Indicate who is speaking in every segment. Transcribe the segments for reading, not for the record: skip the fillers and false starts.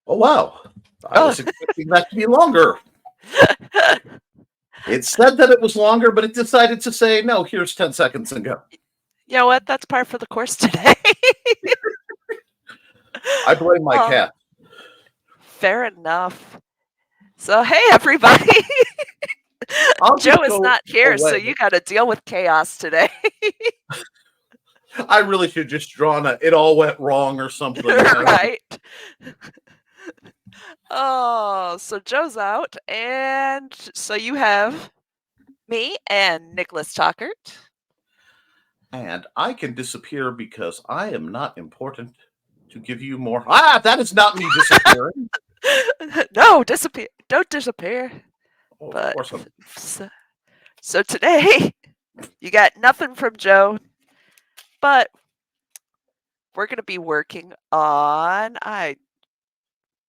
Speaker 1: Oh, wow. I
Speaker 2: Oh,
Speaker 1: was expecting that to be longer. It said that it was longer, but it decided to say, no, here's 10 seconds and go.
Speaker 2: you know what? That's par for the course today.
Speaker 1: I blame my
Speaker 2: Oh,
Speaker 1: cat.
Speaker 2: fair enough. So, hey, everybody.
Speaker 1: I'll just
Speaker 2: Joe is
Speaker 1: go
Speaker 2: not here, so
Speaker 1: away.
Speaker 2: you got to deal with chaos today.
Speaker 1: I really should just drawn a it all went wrong or something.
Speaker 2: Right? Oh, so Joe's out, and so you have me and Nicholas Talkert.
Speaker 1: And I can disappear because I am not important to give you more. Ah, that is not me disappearing.
Speaker 2: No, disappear. Don't disappear.
Speaker 1: Oh, of
Speaker 2: But
Speaker 1: course I'm.
Speaker 2: so today, you got nothing from Joe, but we're going to be working on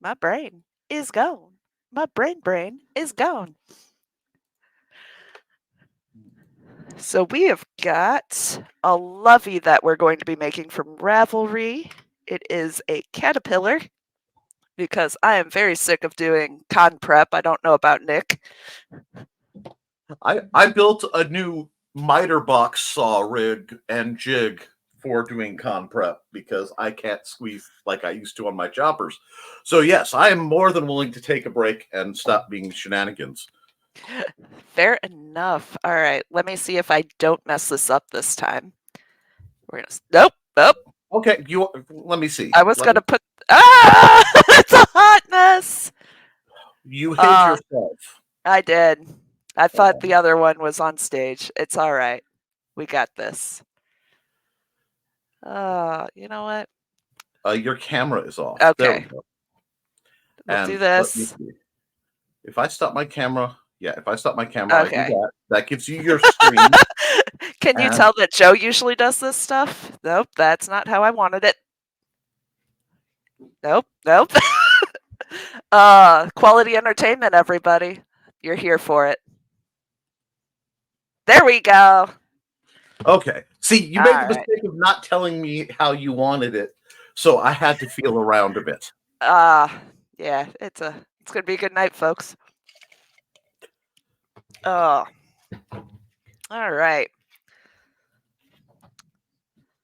Speaker 2: my brain is gone. My brain is gone. So we have got a lovey that we're going to be making from Ravelry. It is a caterpillar because I am very sick of doing con prep. I don't know about Nick.
Speaker 1: I built a new miter box saw rig and jig for doing con prep because I can't squeeze like I used to on my choppers. So yes, I am more than willing to take a break and stop being shenanigans.
Speaker 2: Fair enough. All right, let me see if I don't mess this up this time. We're gonna nope.
Speaker 1: Okay, you let me see.
Speaker 2: I was gonna put it's a hot mess.
Speaker 1: You hid yourself.
Speaker 2: I did. I thought the other one was on stage. It's all right. We got this. You know what?
Speaker 1: Your camera is off.
Speaker 2: Okay.
Speaker 1: There we go.
Speaker 2: We'll do this.
Speaker 1: If I stop my camera,
Speaker 2: Okay.
Speaker 1: that gives you your screen.
Speaker 2: Can you tell that Joe usually does this stuff? Nope, that's not how I wanted it. Nope. Quality entertainment, everybody. You're here for it. There we go.
Speaker 1: Okay. See, you made the mistake of not telling me how you wanted it, so I had to feel around a bit.
Speaker 2: Yeah, it's gonna be a good night, folks. All right.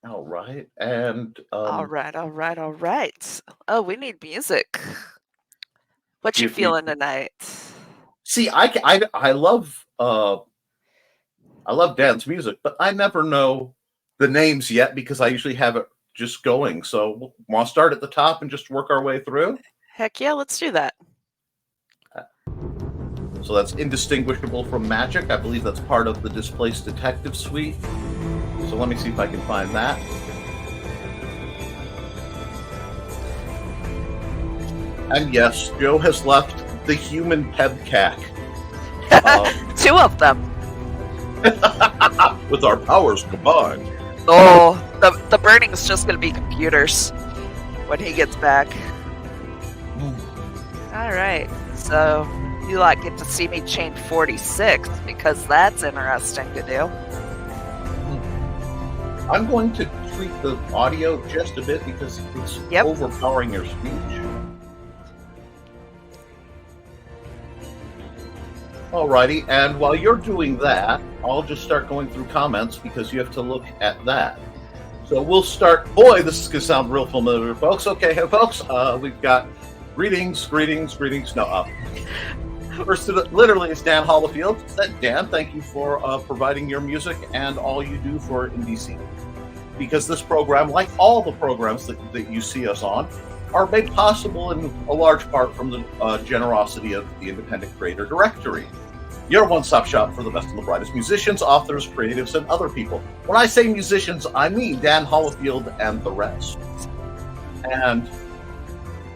Speaker 1: All right, and
Speaker 2: all right. Oh, we need music. What you feeling tonight?
Speaker 1: See, I love dance music, but I never know the names yet because I usually have it just going. So, want to start at the top and just work our way through?
Speaker 2: Heck yeah, let's do that.
Speaker 1: So that's Indistinguishable from Magic. I believe that's part of the Displaced Detective suite. So let me see if I can find that. And yes, Joe has left the human Pebcac.
Speaker 2: 2 of them.
Speaker 1: With our powers combined.
Speaker 2: Oh, the burning is just going to be computers when he gets back. All right, so you get to see me chain 46 because that's interesting to do.
Speaker 1: I'm going to tweak the audio just a bit because it's overpowering your speech. Alrighty, and while you're doing that, I'll just start going through comments because you have to look at that. So we'll start. Boy, this is going to sound real familiar, folks. Okay, folks, we've got greetings. No, first, literally, it's Dan Hollifield. Dan, thank you for providing your music and all you do for NDC. Because this program, like all the programs that you see us on, are made possible in a large part from the generosity of the Independent Creator Directory. Your one-stop shop for the best and the brightest musicians, authors, creatives, and other people. When I say musicians, I mean Dan Hollifield and the rest. And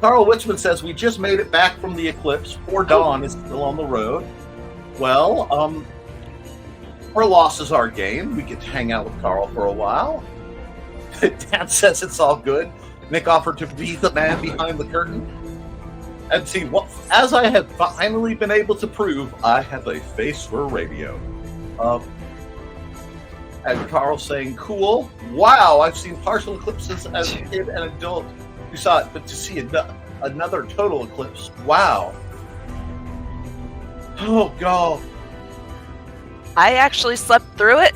Speaker 1: Carl Witzman says, we just made it back from the eclipse. Poor Dawn is still on the road. Well, our loss is our gain. We get to hang out with Carl for a while. Dan says it's all good. Nick offered to be the man behind the curtain. And see, as I have finally been able to prove, I have a face for radio. And Carl saying, cool. Wow, I've seen partial eclipses as a kid and adult who saw it, but to see another total eclipse. Wow. Oh, God.
Speaker 2: I actually slept through it.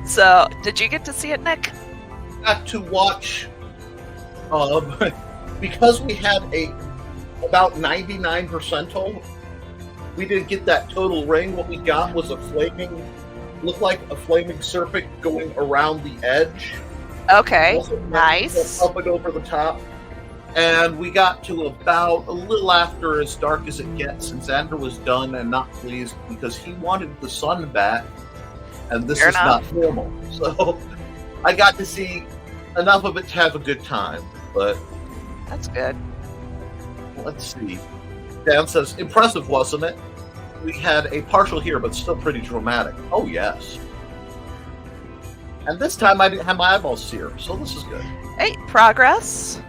Speaker 2: So, did you get to see it, Nick?
Speaker 1: Got to watch, because we had about 99 percentile, we didn't get that total ring. What we got was looked like a flaming serpent going around the edge.
Speaker 2: Okay, nice.
Speaker 1: Up and over the top. And we got to about a little after As Dark as It Gets, and Xander was done and not pleased because he wanted the sun back, and this is not normal. So I got to see enough of it to have a good time, but
Speaker 2: that's good.
Speaker 1: Let's see. Dan says, impressive, wasn't it? We had a partial here, but still pretty dramatic. Oh, yes. And this time I didn't have my eyeballs sear, so this is good.
Speaker 2: Hey, progress.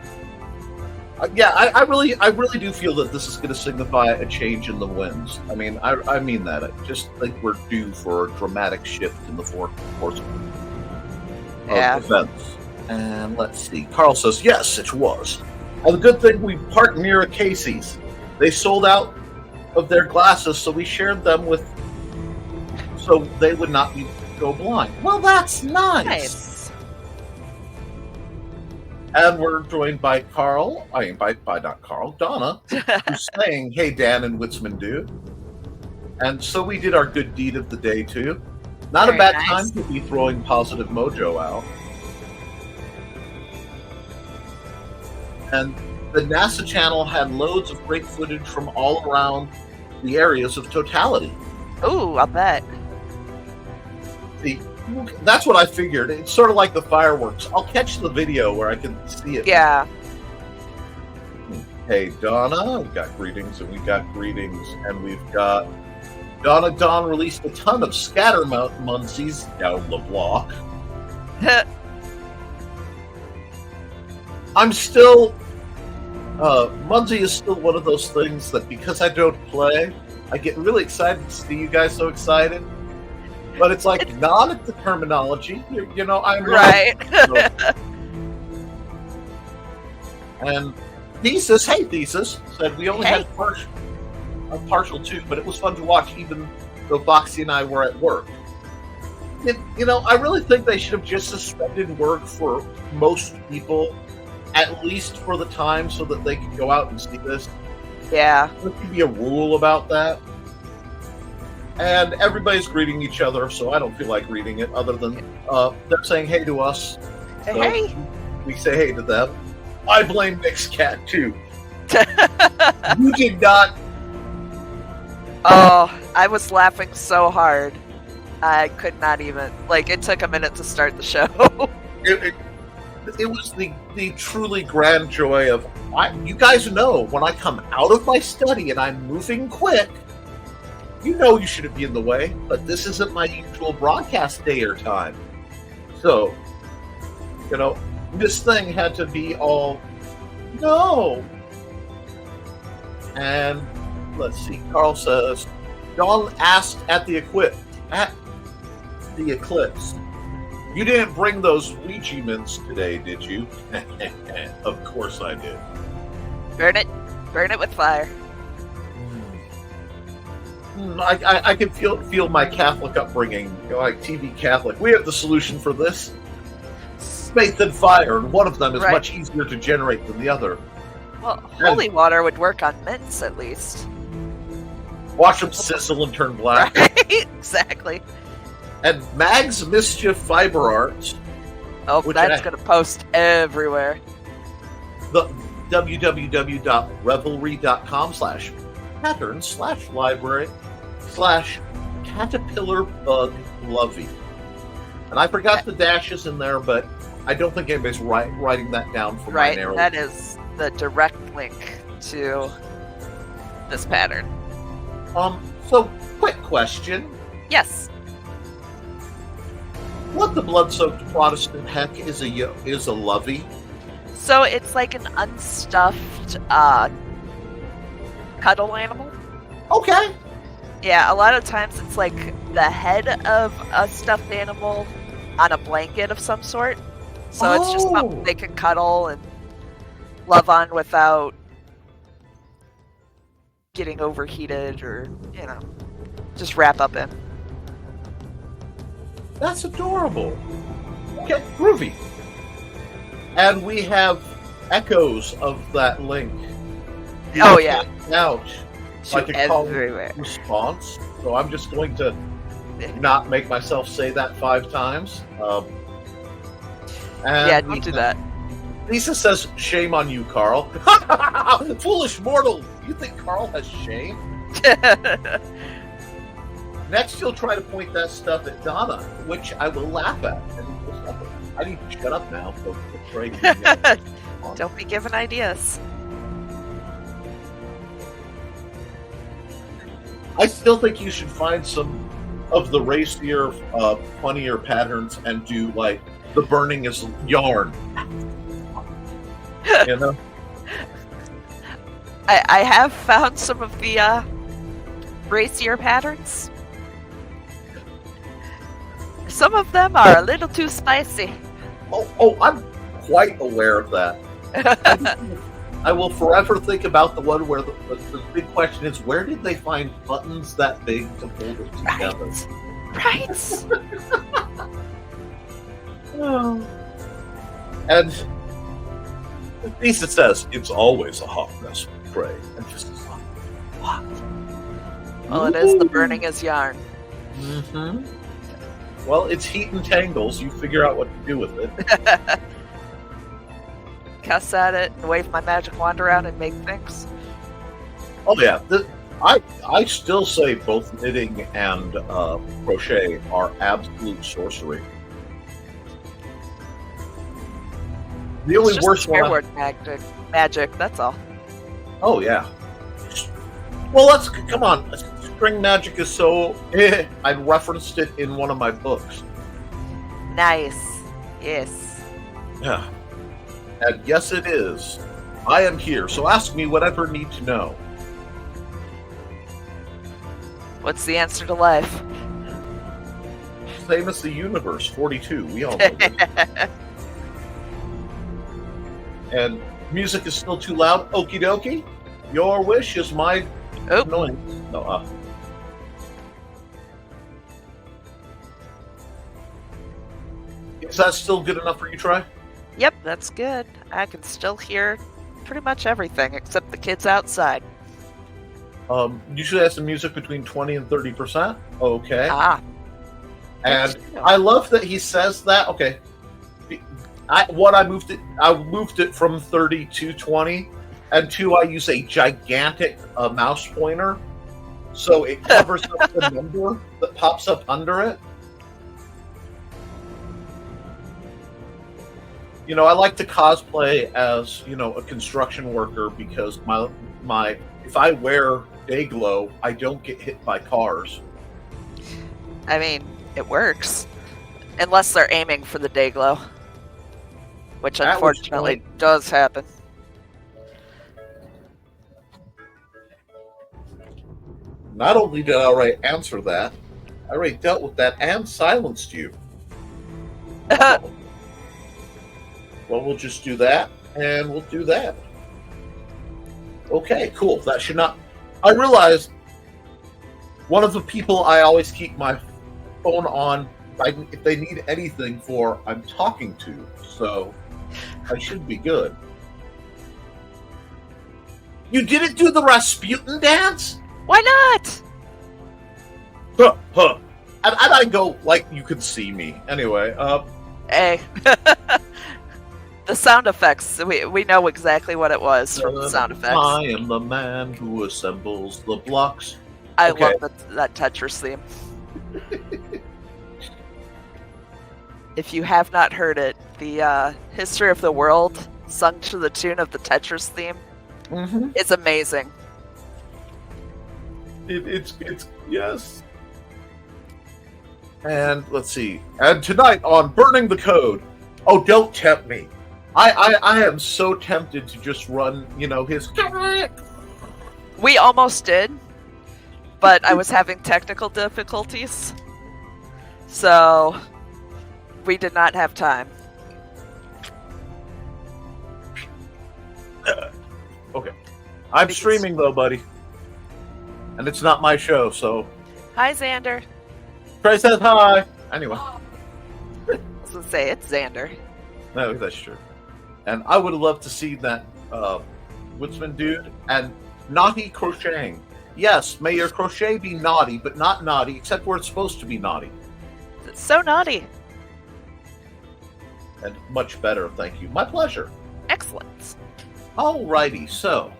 Speaker 1: Yeah, I really do feel that this is going to signify a change in the winds. I mean, I mean that. I just think we're due for a dramatic shift in the force of defense. And let's see. Carl says, yes, it was. And the good thing we parked near a Casey's. They sold out of their glasses, so we shared them so they would not go blind. Well, that's nice. And we're joined by not Carl, Donna, who's saying, hey, Dan and Witzman do. And so we did our good deed of the day, too. Not a bad time to be throwing positive mojo out. And the NASA channel had loads of great footage from all around the areas of totality.
Speaker 2: Ooh, I'll bet.
Speaker 1: See, that's what I figured. It's sort of like the fireworks. I'll catch the video where I can see it.
Speaker 2: Yeah.
Speaker 1: Hey, Donna, we've got greetings, and we've got greetings, and we've got Donna Dawn released a ton of scatter muncies down the block. I'm still... Muncie is still one of those things that because I don't play, I get really excited to see you guys so excited. But it's like not at the terminology, I'm
Speaker 2: right.
Speaker 1: And Thesis, hey Thesis, said we only had a partial too, but it was fun to watch even though Foxy and I were at work. I really think they should have just suspended work for most people, at least for the time, so that they could go out and see this.
Speaker 2: Yeah.
Speaker 1: There could be a rule about that. And everybody's greeting each other, so I don't feel like reading it, other than they're saying hey to us. So
Speaker 2: hey.
Speaker 1: We say hey to them. I blame Nick's cat, too. You did not.
Speaker 2: Oh, I was laughing so hard. I could not even. It took a minute to start the show.
Speaker 1: It was the truly grand joy of, you guys know, when I come out of my study and I'm moving quick, you shouldn't be in the way, but this isn't my usual broadcast day or time. So, this thing had to be all, no. And, let's see, Carl says, Dawn asked at the eclipse, you didn't bring those Ouija mints today, did you? Of course I did.
Speaker 2: Burn it with fire.
Speaker 1: I can feel my Catholic upbringing, like TV Catholic. We have the solution for this: faith and fire, and one of them is much easier to generate than the other.
Speaker 2: Well, holy water would work on mints at least.
Speaker 1: Watch them sizzle and turn black.
Speaker 2: Right? Exactly.
Speaker 1: And Mag's Mischief Fiber Arts.
Speaker 2: Oh, that's going to post everywhere.
Speaker 1: The www.revelry.com/pattern/library/caterpillar bug lovey. And I forgot the dashes in there, but I don't think anybody's writing that down for my narrative.
Speaker 2: That is the direct link to this pattern.
Speaker 1: So, quick question.
Speaker 2: Yes.
Speaker 1: What the blood-soaked Protestant heck is a lovey?
Speaker 2: So it's like an unstuffed cuddle animal.
Speaker 1: Okay.
Speaker 2: Yeah, a lot of times it's like the head of a stuffed animal on a blanket of some sort. So it's just something they can cuddle and love on without getting overheated or, just wrap up in.
Speaker 1: That's adorable. Okay, groovy. And we have echoes of that link.
Speaker 2: Oh, yeah.
Speaker 1: Ouch. Like a call
Speaker 2: Everywhere.
Speaker 1: response. So I'm just going to not make myself say that 5 times.
Speaker 2: Yeah, don't do that.
Speaker 1: Lisa says, "Shame on you, Carl." Foolish mortal. You think Carl has shame? Next, you'll try to point that stuff at Donna, which I will laugh at. I need to shut up now. So Trey can,
Speaker 2: Don't be giving ideas.
Speaker 1: I still think you should find some of the racier, funnier patterns and do like the burning is yarn. You know?
Speaker 2: I have found some of the racier patterns. Some of them are a little too spicy.
Speaker 1: Oh, I'm quite aware of that. I will forever think about the one where the big question is, where did they find buttons that big to hold it together?
Speaker 2: Right.
Speaker 1: And Lisa says, "It's always a hot mess, Trey." Emphasis on hot.
Speaker 2: Well, it is the burning is yarn.
Speaker 1: Mm-hmm. Well, it's heat and tangles. You figure out what to do with it.
Speaker 2: Cuss at it and wave my magic wand around and make things.
Speaker 1: Oh yeah, I still say both knitting and crochet are absolute sorcery. The only
Speaker 2: It's
Speaker 1: worst
Speaker 2: just a
Speaker 1: one.
Speaker 2: magic, that's all.
Speaker 1: Oh yeah. Well, come on. String magic is so. I referenced it in one of my books.
Speaker 2: Nice. Yes.
Speaker 1: Yeah. And yes, it is. I am here, so ask me whatever you need to know.
Speaker 2: What's the answer to life?
Speaker 1: Same as the universe, 42. We all know that. And music is still too loud. Okie dokie. Your wish is my noise. No, Is that still good enough for you, Troy?
Speaker 2: Yep, that's good. I can still hear pretty much everything except the kids outside.
Speaker 1: Usually has some music between 20 and 30%. Okay.
Speaker 2: Ah.
Speaker 1: And I love that he says that. Okay. I moved it from 30 to 20, and 2, I use a gigantic mouse pointer, so it covers up the number that pops up under it. You know, I like to cosplay as, a construction worker because my if I wear day glow, I don't get hit by cars.
Speaker 2: I mean, it works. Unless they're aiming for the day glow. Which unfortunately does happen.
Speaker 1: Not only did I already answer that, I already dealt with that and silenced you. Well, we'll just do that, and we'll do that. Okay, cool. That should not... I realized one of the people I always keep my phone on, if they need anything for, I'm talking to, so I should be good. You didn't do the Rasputin dance?
Speaker 2: Why not?
Speaker 1: Huh. And I go like you could see me. Anyway,
Speaker 2: Hey. The sound effects, we know exactly what it was from the sound effects.
Speaker 1: I am the man who assembles the blocks.
Speaker 2: I love that Tetris theme. If you have not heard it, the history of the world sung to the tune of the Tetris theme is amazing.
Speaker 1: It's yes. And let's see. And tonight on Burning the Code. Oh, don't tempt me. I am so tempted to just run, his...
Speaker 2: We almost did, but I was having technical difficulties, so we did not have time.
Speaker 1: Okay. I'm
Speaker 2: Because-
Speaker 1: streaming though, buddy. And it's not my show, so
Speaker 2: Hi, Xander.
Speaker 1: Trey says hi. Anyway.
Speaker 2: I was gonna say it's Xander.
Speaker 1: No, that's true. And I would love to see that woodsman dude and naughty crocheting. Yes, may your crochet be naughty, but not naughty, except where it's supposed to be naughty.
Speaker 2: It's so naughty.
Speaker 1: And much better, thank you. My pleasure.
Speaker 2: Excellent.
Speaker 1: Alrighty, so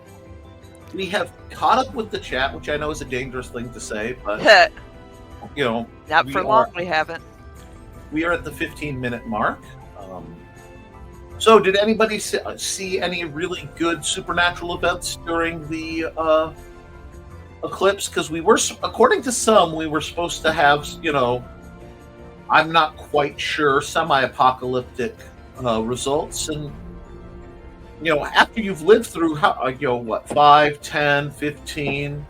Speaker 1: we have caught up with the chat, which I know is a dangerous thing to say, but you know,
Speaker 2: Not
Speaker 1: we
Speaker 2: for
Speaker 1: are-
Speaker 2: long. We haven't.
Speaker 1: we are at the 15-minute mark. So, did anybody see any really good supernatural events during the eclipse? Because we were, according to some, we were supposed to have, I'm not quite sure, semi-apocalyptic results. And, after you've lived through, 5, 10, 15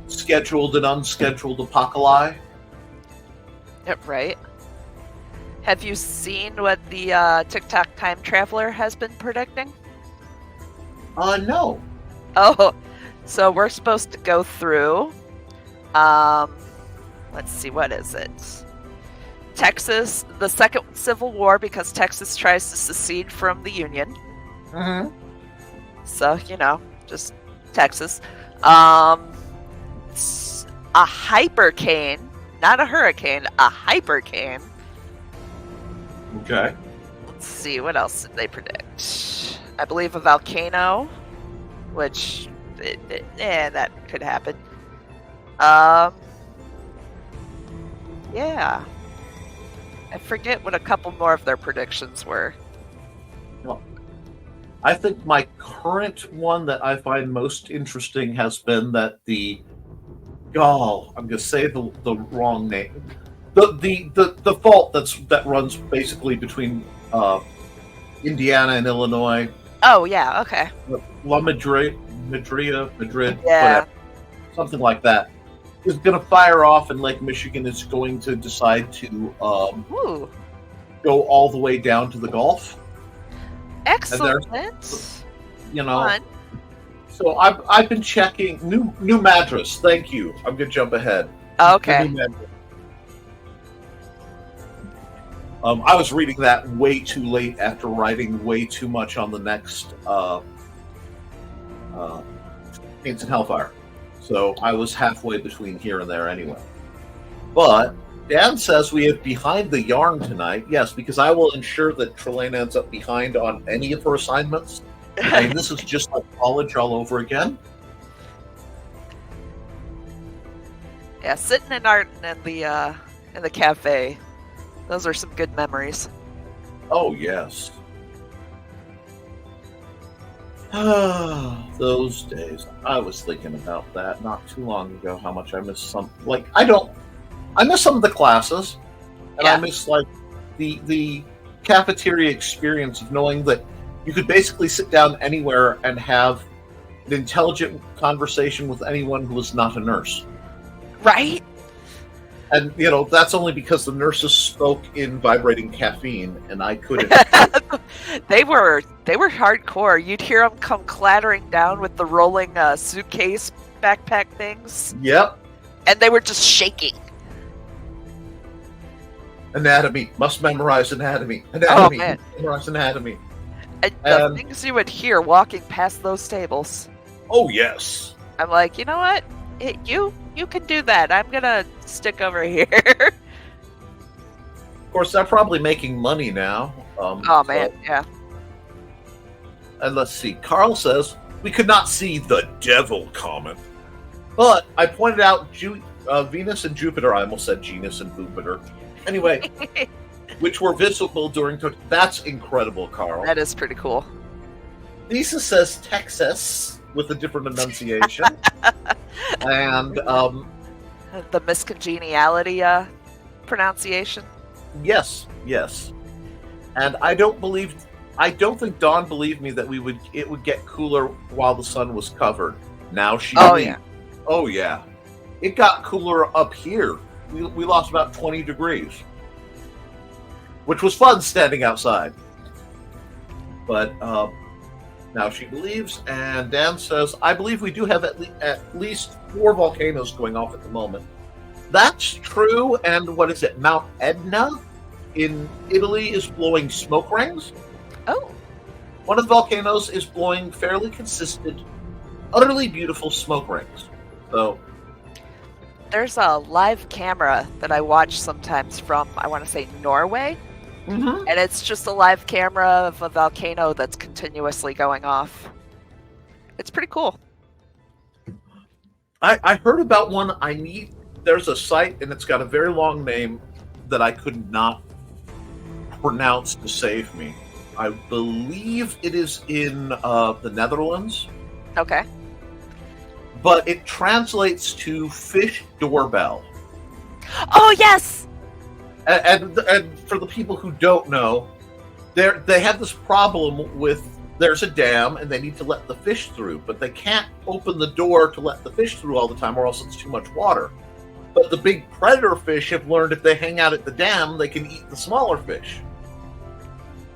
Speaker 1: scheduled and unscheduled apocalypse?
Speaker 2: Right. Have you seen what the TikTok time traveler has been predicting?
Speaker 1: No.
Speaker 2: Oh, so we're supposed to go through. Let's see, what is it? Texas, the Second Civil War, because Texas tries to secede from the Union.
Speaker 1: Mm-hmm.
Speaker 2: So, just Texas. A hypercane, not a hurricane, a hypercane.
Speaker 1: Okay.
Speaker 2: Let's see, what else did they predict? I believe a volcano, which, that could happen. Yeah. I forget what a couple more of their predictions were.
Speaker 1: Well, I think my current one that I find most interesting has been that I'm going to say the wrong name. The fault that runs basically between Indiana and Illinois.
Speaker 2: Oh, yeah, okay.
Speaker 1: La Madrid,
Speaker 2: Yeah.
Speaker 1: whatever, something like that, is going to fire off, and Lake Michigan is going to decide to
Speaker 2: Ooh,
Speaker 1: go all the way down to the Gulf.
Speaker 2: excellent. Fun.
Speaker 1: So I've been checking new mattress. Thank you. I'm going to jump ahead.
Speaker 2: Okay.
Speaker 1: The new mattress. I was reading that way too late after writing way too much on the next Saints and Hellfire. So I was halfway between here and there anyway. But Dan says we have behind the yarn tonight. Yes, because I will ensure that Trelane ends up behind on any of her assignments. I mean, this is just like college all over again.
Speaker 2: Yeah, sitting in art in the cafe. Those are some good memories.
Speaker 1: Oh, yes. Those days. I was thinking about that not too long ago, how much I miss some. I miss some of the classes, and I miss, the cafeteria experience of knowing that you could basically sit down anywhere and have an intelligent conversation with anyone who was not a nurse.
Speaker 2: Right?
Speaker 1: And, that's only because the nurses spoke in vibrating caffeine, and I couldn't.
Speaker 2: They were hardcore. You'd hear them come clattering down with the rolling suitcase backpack things.
Speaker 1: Yep.
Speaker 2: And they were just shaking.
Speaker 1: Anatomy. Must memorize anatomy.
Speaker 2: Oh, man.
Speaker 1: Memorize anatomy.
Speaker 2: And the things you would hear walking past those tables.
Speaker 1: Oh, yes.
Speaker 2: I'm like, you know what? You can do that. I'm going to stick over here.
Speaker 1: Of course, they're probably making money now.
Speaker 2: Oh, man. Yeah.
Speaker 1: And let's see. Carl says, we could not see the devil comet. But I pointed out Venus and Jupiter. I almost said genus and Jupiter. Anyway, which were visible during... That's incredible, Carl.
Speaker 2: That is pretty cool.
Speaker 1: Lisa says Texas with a different enunciation. And
Speaker 2: the miscongeniality pronunciation.
Speaker 1: Yes. And I don't think Dawn believed me that it would get cooler while the sun was covered. Now she believes. Oh yeah. It got cooler up here. We lost about 20 degrees. Which was fun standing outside. But Now she believes, and Dan says, I believe we do have at least 4 volcanoes going off at the moment. That's true, and what is it? Mount Etna in Italy is blowing smoke rings.
Speaker 2: Oh.
Speaker 1: One of the volcanoes is blowing fairly consistent, utterly beautiful smoke rings. So
Speaker 2: there's a live camera that I watch sometimes from, I want to say, Norway.
Speaker 1: Mm-hmm.
Speaker 2: And it's just a live camera of a volcano that's continuously going off. It's pretty cool.
Speaker 1: I heard about one. There's a site, and it's got a very long name that I could not pronounce to save me. I believe it is in the Netherlands.
Speaker 2: Okay.
Speaker 1: But it translates to fish doorbell.
Speaker 2: Oh, yes!
Speaker 1: And for the people who don't know, they have this problem with there's a dam and they need to let the fish through, but they can't open the door to let the fish through all the time or else it's too much water. But the big predator fish have learned if they hang out at the dam, they can eat the smaller fish.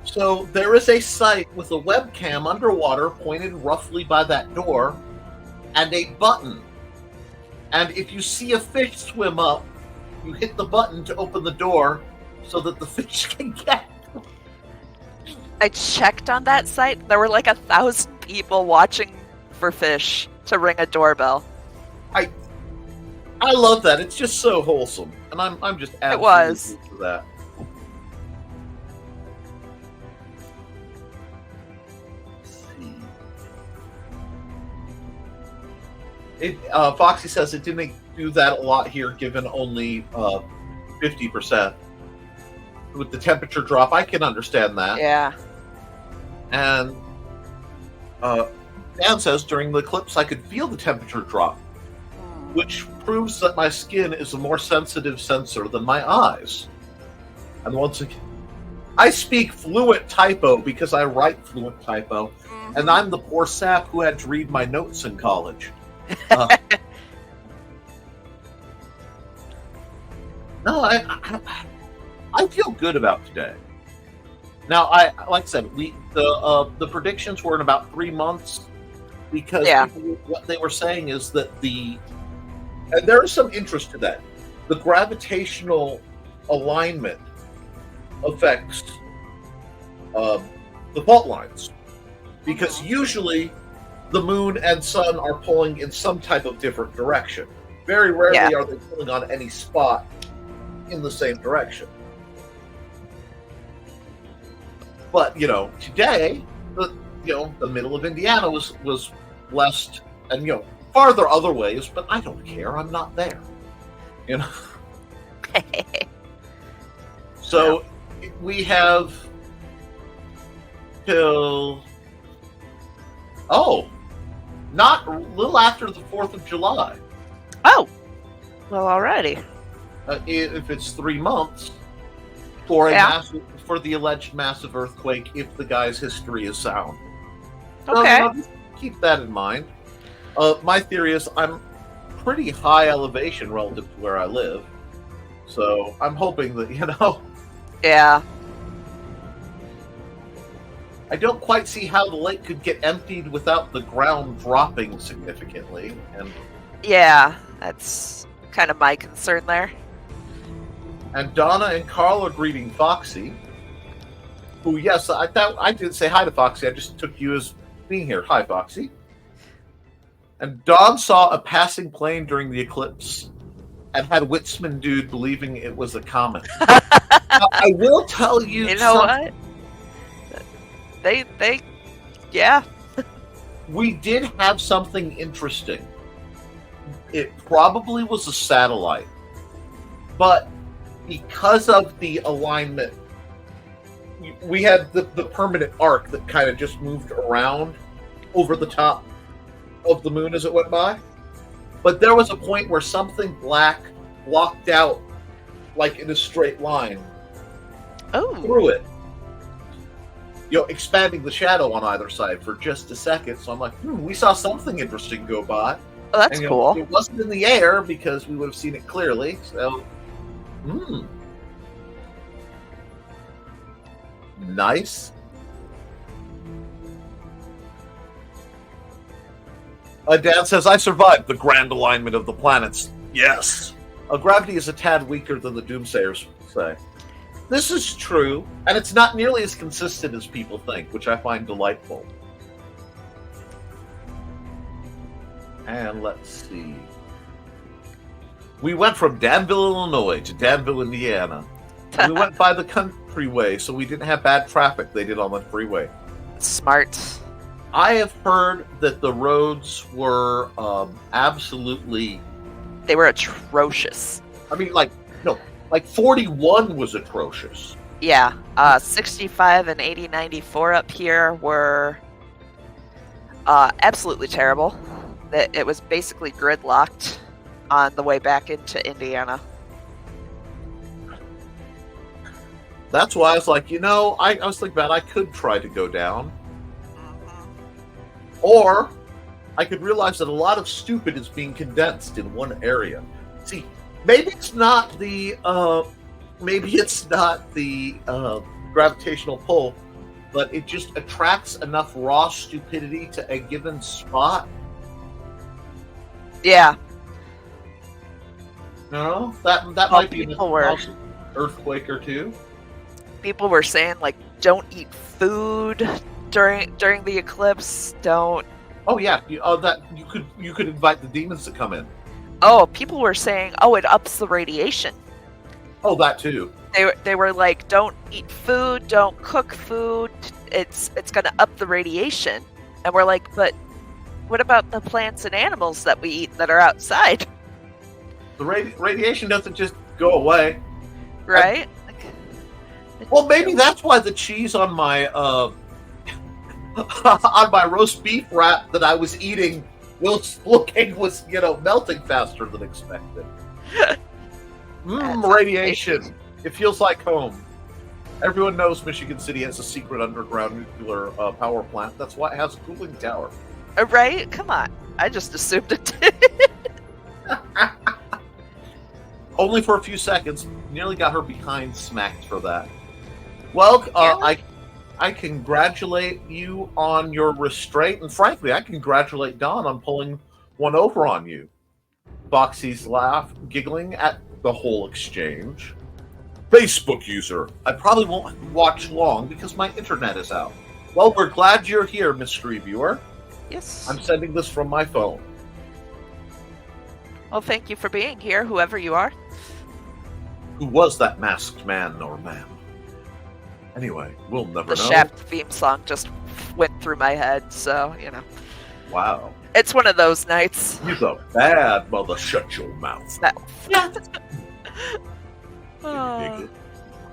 Speaker 1: So there is a site with a webcam underwater pointed roughly by that door and a button. And if you see a fish swim up, you hit the button to open the door so that the fish can get.
Speaker 2: I checked on that site. There were like 1,000 people watching for fish to ring a doorbell.
Speaker 1: I love that. It's just so wholesome, and I'm just absolutely for that. Let's see. Foxy says it didn't do that a lot here, given only 50%. With the temperature drop, I can understand that.
Speaker 2: Yeah.
Speaker 1: And Dan says during the eclipse, I could feel the temperature drop, which proves that my skin is a more sensitive sensor than my eyes. And once again, I speak fluent typo because I write fluent typo, and I'm the poor sap who had to read my notes in college. No, I feel good about today. Now, like I said, the predictions were in about 3 months because what they were saying is that and there is some interest to that. The gravitational alignment affects the fault lines because usually the moon and sun are pulling in some type of different direction. Very rarely are they pulling on any spot in the same direction. But today, the middle of Indiana was blessed, and farther other ways. But I don't care. I'm not there. So we have till not a little after the 4th of July.
Speaker 2: Oh, well, alrighty.
Speaker 1: If it's 3 months for for the alleged massive earthquake, if the guy's history is sound.
Speaker 2: Okay.
Speaker 1: So, just keep that in mind. My theory is I'm pretty high elevation relative to where I live, so I'm hoping that
Speaker 2: Yeah.
Speaker 1: I don't quite see how the lake could get emptied without the ground dropping significantly, and
Speaker 2: yeah, that's kind of my concern there.
Speaker 1: And Donna and Carl are greeting Foxy, who, yes, I thought I didn't say hi to Foxy. I just took you as being here. Hi, Foxy. And Dawn saw a passing plane during the eclipse and had Witzman dude believing it was a comet. Now, I will tell you,
Speaker 2: you know what? They, yeah.
Speaker 1: We did have something interesting. It probably was a satellite, but because of the alignment, we had the permanent arc that kind of just moved around over the top of the moon as it went by. But there was a point where something black blocked out, like in a straight line, through it. Expanding the shadow on either side for just a second. So I'm like, we saw something interesting go by.
Speaker 2: Oh, that's cool.
Speaker 1: It wasn't in the air because we would have seen it clearly. So, nice. Dan says, I survived the grand alignment of the planets. Yes. Gravity is a tad weaker than the doomsayers say. This is true, and it's not nearly as consistent as people think, which I find delightful. And let's see. We went from Danville, Illinois to Danville, Indiana. We went by the countryway, so we didn't have bad traffic they did on the freeway.
Speaker 2: Smart.
Speaker 1: I have heard that the roads were absolutely...
Speaker 2: They were atrocious.
Speaker 1: I mean, like 41 was atrocious.
Speaker 2: Yeah. 65 and 80, 94 up here were absolutely terrible. It was basically gridlocked on the way back into Indiana.
Speaker 1: That's why I was like, I was thinking about I could try to go down. Or I could realize that a lot of stupid is being condensed in one area. See, maybe it's not the gravitational pull, but it just attracts enough raw stupidity to a given spot.
Speaker 2: Yeah.
Speaker 1: No, that might be an earthquake or two.
Speaker 2: People were saying like, don't eat food during the eclipse. Don't.
Speaker 1: Oh yeah, you could invite the demons to come in.
Speaker 2: Oh, people were saying, oh, it ups the radiation.
Speaker 1: Oh, that too.
Speaker 2: They were like, don't eat food, don't cook food. It's going to up the radiation. And we're like, but what about the plants and animals that we eat that are outside?
Speaker 1: The radiation doesn't just go away,
Speaker 2: right?
Speaker 1: Well, maybe that's why the cheese on my on my roast beef wrap that I was eating was melting faster than expected. Radiation. It feels like home. Everyone knows Michigan City has a secret underground nuclear power plant. That's why it has a cooling tower.
Speaker 2: Right? Come on. I just assumed it did.
Speaker 1: Only for a few seconds. Nearly got her behind smacked for that. Well, I congratulate you on your restraint, and frankly, I congratulate Don on pulling one over on you. Foxy's giggling at the whole exchange. Facebook user. I probably won't watch long because my internet is out. Well, we're glad you're here, mystery viewer.
Speaker 2: Yes.
Speaker 1: I'm sending this from my phone.
Speaker 2: Well, thank you for being here, whoever you are.
Speaker 1: Who was that masked man or ma'am? Anyway, we'll never know.
Speaker 2: The Shaft theme song just went through my head, so,
Speaker 1: Wow.
Speaker 2: It's one of those nights.
Speaker 1: You're a bad mother. Shut your mouth.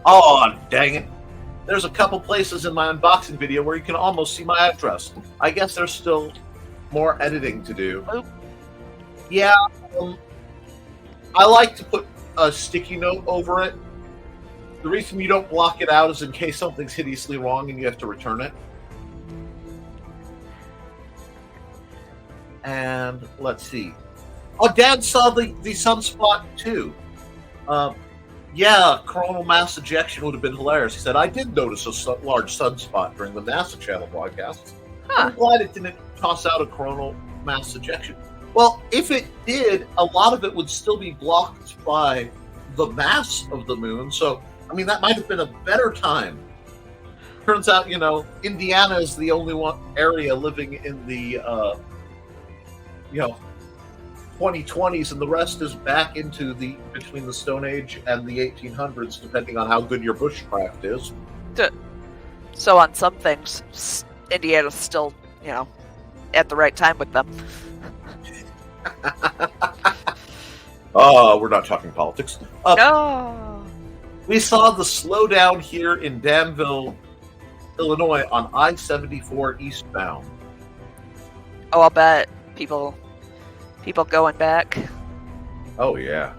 Speaker 1: Oh, dang it. There's a couple places in my unboxing video where you can almost see my address. I guess there's still more editing to do.
Speaker 2: Oop.
Speaker 1: Yeah, I like to put a sticky note over it. The reason you don't block it out is in case something's hideously wrong and you have to return it. And let's see. Oh, Dad saw the sunspot too. Yeah, coronal mass ejection would have been hilarious. He said, I did notice a large sunspot during the NASA channel broadcast. I'm glad it didn't toss out a coronal mass ejection. Well, if it did, a lot of it would still be blocked by the mass of the moon. So, I mean, that might have been a better time. Turns out, Indiana is the only one area living in the, 2020s, and the rest is back into between the Stone Age and the 1800s, depending on how good your bushcraft is.
Speaker 2: So on some things, Indiana's still, at the right time with them.
Speaker 1: We're not talking politics.
Speaker 2: No.
Speaker 1: We saw the slowdown here in Danville, Illinois on I-74 eastbound.
Speaker 2: Oh, I'll bet people going back.
Speaker 1: Oh, yeah.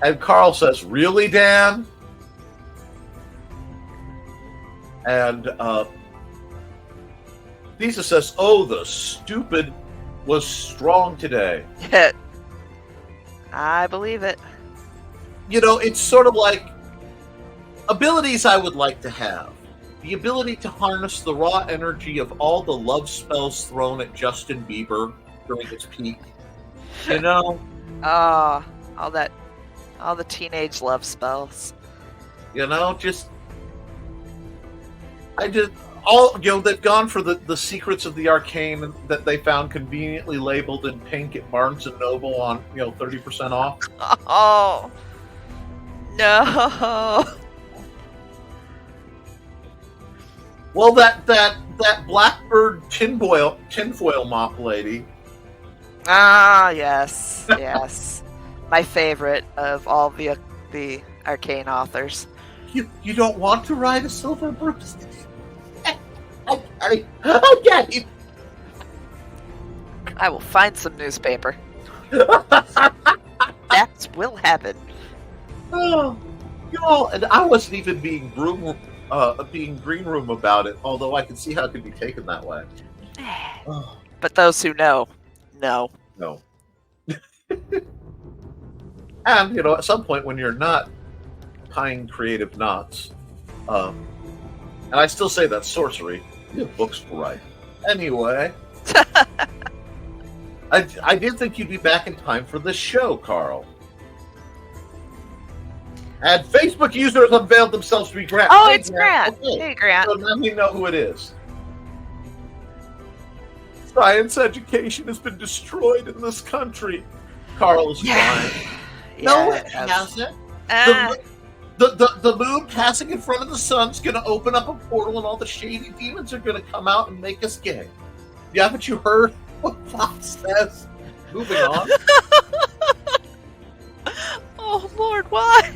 Speaker 1: And Carl says, really, Dan? And Lisa says, oh, the stupid was strong today.
Speaker 2: I believe it.
Speaker 1: It's sort of like abilities I would like to have. The ability to harness the raw energy of all the love spells thrown at Justin Bieber during its peak. You know?
Speaker 2: Ah, all the teenage love spells.
Speaker 1: You know, they've gone for the secrets of the arcane that they found conveniently labeled in pink at Barnes and Noble on 30% off.
Speaker 2: Oh no!
Speaker 1: Well, that Blackbird tinfoil mop lady.
Speaker 2: Ah, yes, yes, my favorite of all the arcane authors.
Speaker 1: You don't want to ride a silver broomstick? Okay.
Speaker 2: I will find some newspaper. That will happen.
Speaker 1: Oh, and I wasn't even being green room about it, although I can see how it could be taken that way. Oh.
Speaker 2: But those who know. No.
Speaker 1: And, at some point when you're not tying creative knots, and I still say that's sorcery, you have books to write. Anyway, I did think you'd be back in time for this show, Carl. And Facebook users unveiled themselves to be Grant.
Speaker 2: Oh, it's Grant.
Speaker 1: Okay.
Speaker 2: Hey, Grant.
Speaker 1: So now we know who it is. Science education has been destroyed in this country. Carl is fine. No, it hasn't. The moon passing in front of the sun's going to open up a portal, and all the shady demons are going to come out and make us gay. Yeah, haven't you heard what Fox says? Moving on.
Speaker 2: Oh, Lord, why?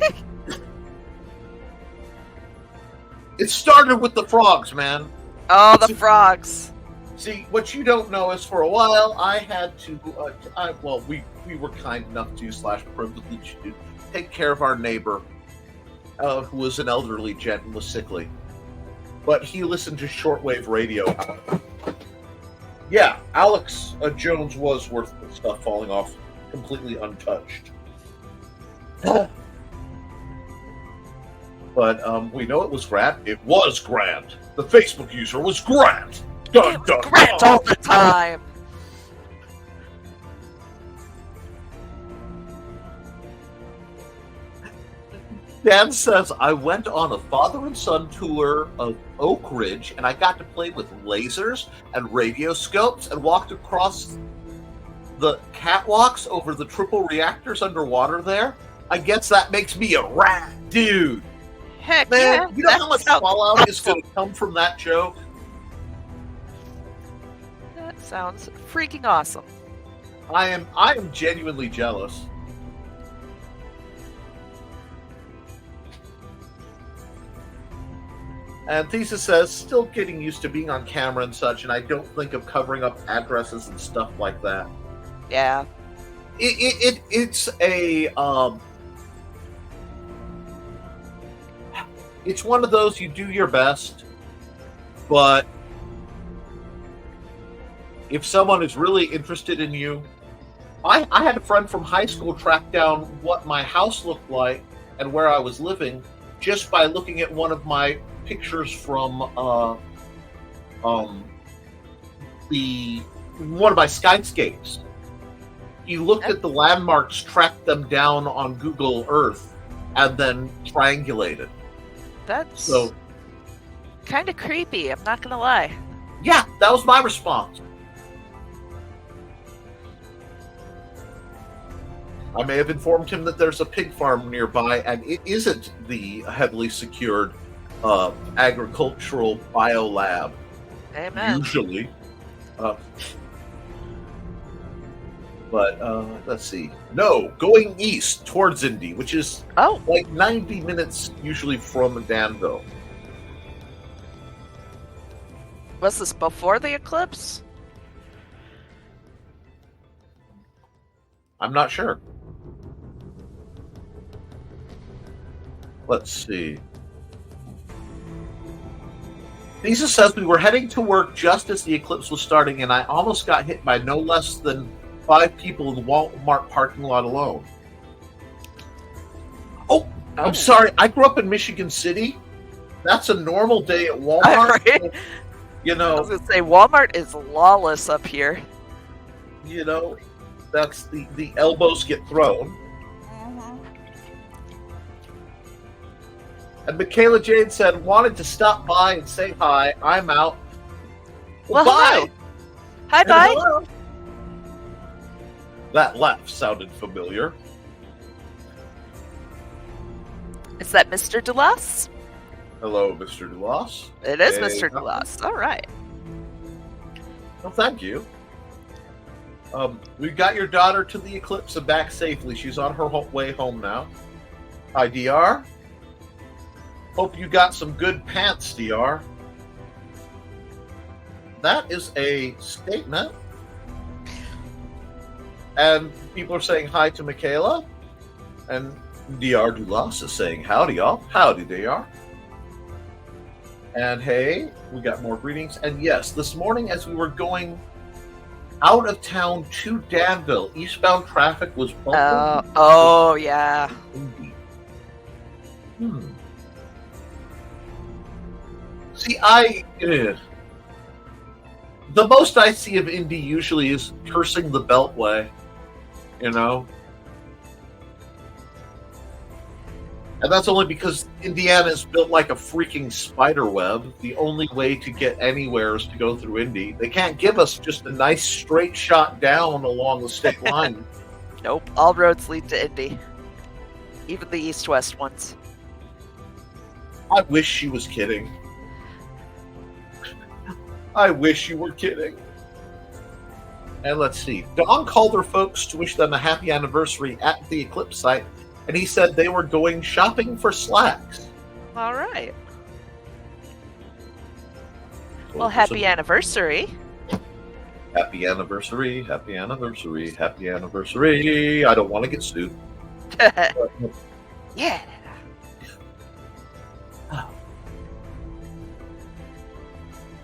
Speaker 1: It started with the frogs, man.
Speaker 2: Oh, the frogs.
Speaker 1: See, what you don't know is for a while I had to, we were kind enough to / privileged to take care of our neighbor, who was an elderly gent and was sickly. But he listened to shortwave radio. Yeah, Alex Jones was worth the stuff falling off completely untouched. But we know it was Grant. It was Grant. The Facebook user was Grant. Dun, dun,
Speaker 2: Grant
Speaker 1: dun.
Speaker 2: all the time.
Speaker 1: Dan says, I went on a father and son tour of Oak Ridge, and I got to play with lasers and radio scopes and walked across the catwalks over the triple reactors underwater there. I guess that makes me a rat dude.
Speaker 2: Heck,
Speaker 1: Man,
Speaker 2: yeah,
Speaker 1: you know how much fallout is going to come from that joke?
Speaker 2: That sounds freaking awesome.
Speaker 1: I am genuinely jealous. And Thesis says, still getting used to being on camera and such, and I don't think of covering up addresses and stuff like that.
Speaker 2: Yeah.
Speaker 1: It's it's one of those, you do your best, but if someone is really interested in you, I had a friend from high school track down what my house looked like and where I was living just by looking at one of my pictures from one of my skyscapes. He looked at the landmarks, tracked them down on Google Earth, and then triangulated.
Speaker 2: That's
Speaker 1: So,
Speaker 2: kind of creepy, I'm not gonna lie.
Speaker 1: yeah, that was my response. I may have informed him that there's a pig farm nearby, and it isn't the heavily secured agricultural biolab.
Speaker 2: Amen.
Speaker 1: Usually. But let's see. No, going east towards Indy, which is like 90 minutes usually from Danville.
Speaker 2: Was this before the eclipse?
Speaker 1: I'm not sure. Let's see. Lisa says we were heading to work just as the eclipse was starting, and I almost got hit by no less than 5 people in the Walmart parking lot alone. Oh, I'm sorry. I grew up in Michigan City. That's a normal day at Walmart.
Speaker 2: Right?
Speaker 1: You know,
Speaker 2: I was going to say, Walmart is lawless up here.
Speaker 1: you know, that's the elbows get thrown. And Michaela Jade said, wanted to stop by and say hi. I'm out.
Speaker 2: Well,
Speaker 1: bye.
Speaker 2: hello. Hi,
Speaker 1: And
Speaker 2: bye.
Speaker 1: hello. That laugh sounded familiar.
Speaker 2: Is that Mr. DeLoss?
Speaker 1: Hello, Mr. DeLoss.
Speaker 2: It is
Speaker 1: Hey,
Speaker 2: Mr. DeLoss. All right.
Speaker 1: Well, thank you. We got your daughter to the eclipse and back safely. She's on her way home now. Hi, DR. Hope you got some good pants, DR. That is a statement. And people are saying hi to Michaela. And DR Dulas is saying howdy, y'all. Howdy, DR. And hey, we got more greetings. And yes, this morning as we were going out of town to Danville, eastbound traffic was bumping.
Speaker 2: Oh, yeah.
Speaker 1: Indeed. See, the most I see of Indy usually is cursing the Beltway, you know? And that's only because Indiana is built like a freaking spider web. The only way to get anywhere is to go through Indy. They can't give us just a nice straight shot down along the state line.
Speaker 2: Nope. All roads lead to Indy. Even the east-west ones.
Speaker 1: I wish she was kidding. I wish you were kidding. And let's see. Dawn called her folks to wish them a happy anniversary at the Eclipse site, and he said they were going shopping for slacks.
Speaker 2: All right. Well, happy anniversary.
Speaker 1: Happy anniversary, happy anniversary, happy anniversary. I don't want to get sued.
Speaker 2: Yeah.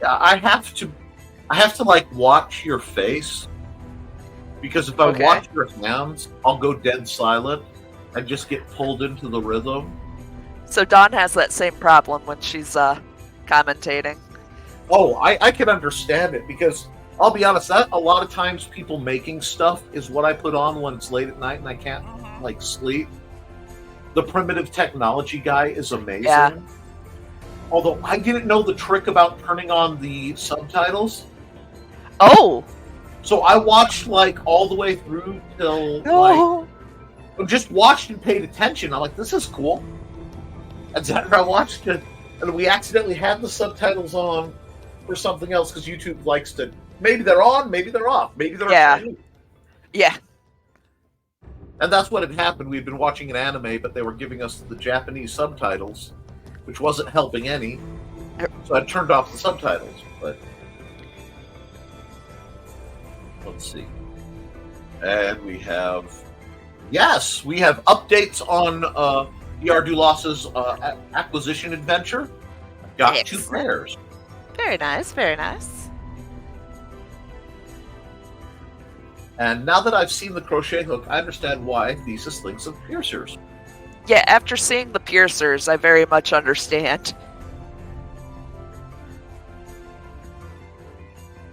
Speaker 1: I have to like watch your face, because if I
Speaker 2: Okay.
Speaker 1: watch your hands, I'll go dead silent and just get pulled into the rhythm.
Speaker 2: So Dawn has that same problem when she's commentating.
Speaker 1: Oh, I can understand it, because I'll be honest, that a lot of times people making stuff is what I put on when it's late at night and I can't like sleep. The primitive technology guy is amazing.
Speaker 2: Yeah.
Speaker 1: Although I didn't know the trick about turning on the subtitles.
Speaker 2: Oh.
Speaker 1: So I watched like all the way through till
Speaker 2: No.
Speaker 1: like just watched and paid attention. I'm like, this is cool. And then I watched it, and we accidentally had the subtitles on for something else because YouTube likes to. Maybe they're on, maybe they're off, maybe they're
Speaker 2: Yeah. Yeah.
Speaker 1: And that's what had happened. We'd been watching an anime, but they were giving us the Japanese subtitles, which wasn't helping any. So I turned off the subtitles. But let's see. And we have updates on Yardulas's acquisition adventure. Got
Speaker 2: Excellent.
Speaker 1: 2 pairs.
Speaker 2: Very nice. Very nice.
Speaker 1: And now that I've seen the crochet hook, I understand why Thesis thinks of piercers.
Speaker 2: Yeah, after seeing the piercers, I very much understand.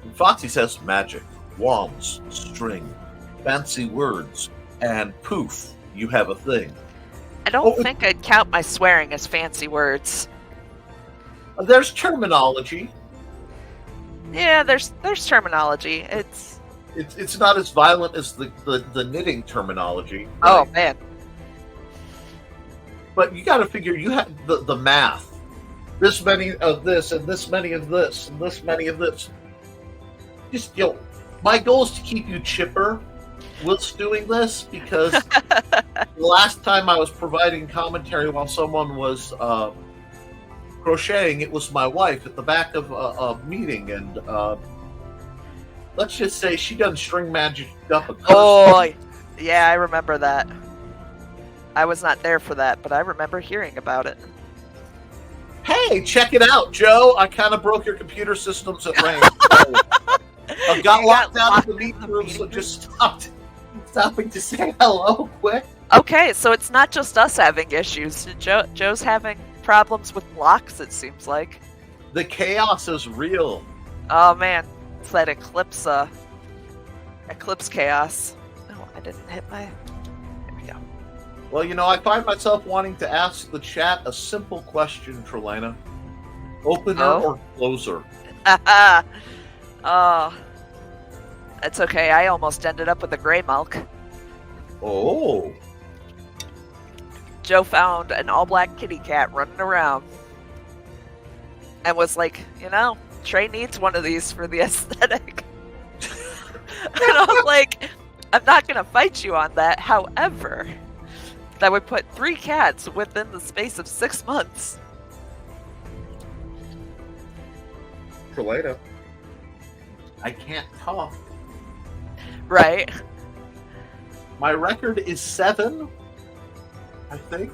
Speaker 1: And Foxy says magic, wands, string, fancy words, and poof, you have a thing.
Speaker 2: I don't think I'd count my swearing as fancy words.
Speaker 1: There's terminology.
Speaker 2: Yeah, there's terminology.
Speaker 1: It's not as violent as the knitting terminology.
Speaker 2: Oh
Speaker 1: right?
Speaker 2: man.
Speaker 1: But you got to figure you have the math. This many of this, and this many of this, and this many of this. Just my goal is to keep you chipper whilst doing this, because the last time I was providing commentary while someone was crocheting, it was my wife at the back of a meeting, and let's just say she done string magic up a curse.
Speaker 2: Oh, yeah, I remember that. I was not there for that, but I remember hearing about it.
Speaker 1: Hey, check it out, Joe. I kind of broke your computer systems at range. I got locked out of the meeting room, so just stopping to say hello quick.
Speaker 2: Okay, so it's not just us having issues. Joe's having problems with blocks, it seems like.
Speaker 1: The chaos is real.
Speaker 2: Oh man, it's that eclipse Eclipse Chaos. No, I didn't hit my... There we go.
Speaker 1: Well, I find myself wanting to ask the chat a simple question, Trelena. Opener or closer?
Speaker 2: Oh, that's okay. I almost ended up with a gray milk.
Speaker 1: Oh.
Speaker 2: Joe found an all-black kitty cat running around and was like, Trey needs one of these for the aesthetic. And I'm like, I'm not going to fight you on that. However, that would put 3 cats within the space of 6 months.
Speaker 1: Trelena, I can't talk.
Speaker 2: Right.
Speaker 1: My record is 7, I think.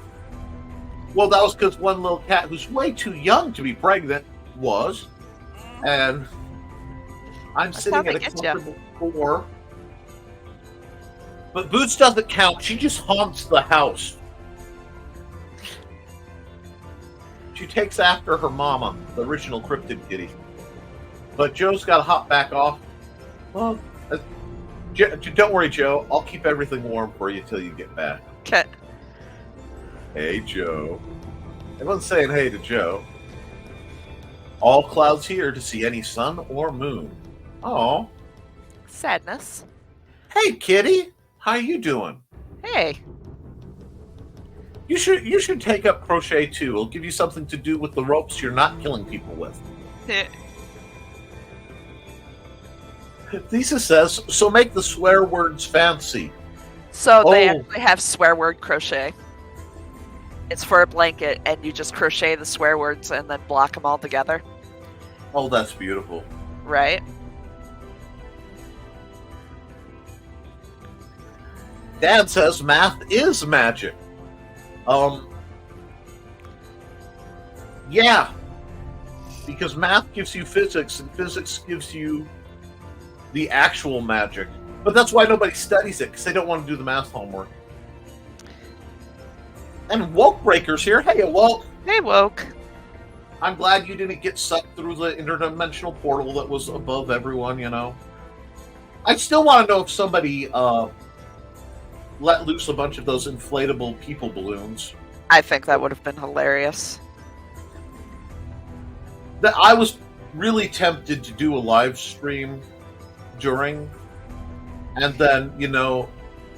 Speaker 1: Well, that was because one little cat who's way too young to be pregnant was. And I'm sitting at a comfortable 4. But Boots doesn't count. She just haunts the house. She takes after her mama, the original cryptid kitty. But Joe's got to hop back off. Well, don't worry, Joe. I'll keep everything warm for you till you get back.
Speaker 2: Okay.
Speaker 1: Hey, Joe. Everyone's saying hey to Joe. All clouds here to see any sun or moon. Oh.
Speaker 2: Sadness.
Speaker 1: Hey, kitty. How you doing?
Speaker 2: Hey.
Speaker 1: You should take up crochet too. It'll give you something to do with the ropes you're not killing people with. Lisa says, so make the swear words fancy.
Speaker 2: So they actually have swear word crochet. It's for a blanket, and you just crochet the swear words and then block them all together.
Speaker 1: Oh, that's beautiful.
Speaker 2: Right?
Speaker 1: Dad says math is magic. Yeah. Because math gives you physics, and physics gives you the actual magic. But that's why nobody studies it, because they don't want to do the math homework. And Woke Breaker's here. Hey, Woke.
Speaker 2: Hey, Woke.
Speaker 1: I'm glad you didn't get sucked through the interdimensional portal that was above everyone, I still want to know if somebody let loose a bunch of those inflatable people balloons.
Speaker 2: I think that would have been hilarious.
Speaker 1: I was really tempted to do a live stream during, and then,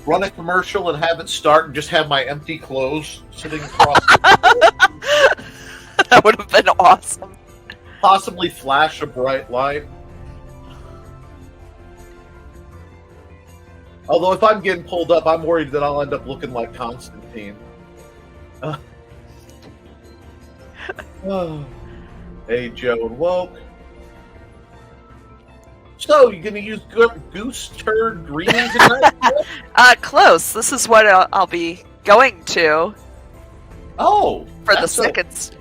Speaker 1: run a commercial and have it start and just have my empty clothes sitting across the
Speaker 2: That would have been awesome.
Speaker 1: Possibly flash a bright light. Although if I'm getting pulled up, I'm worried that I'll end up looking like Constantine. Hey, Joe and Woke. So, you gonna use goose turd green tonight?
Speaker 2: Close. This is what I'll be going to.
Speaker 1: Oh,
Speaker 2: for the second.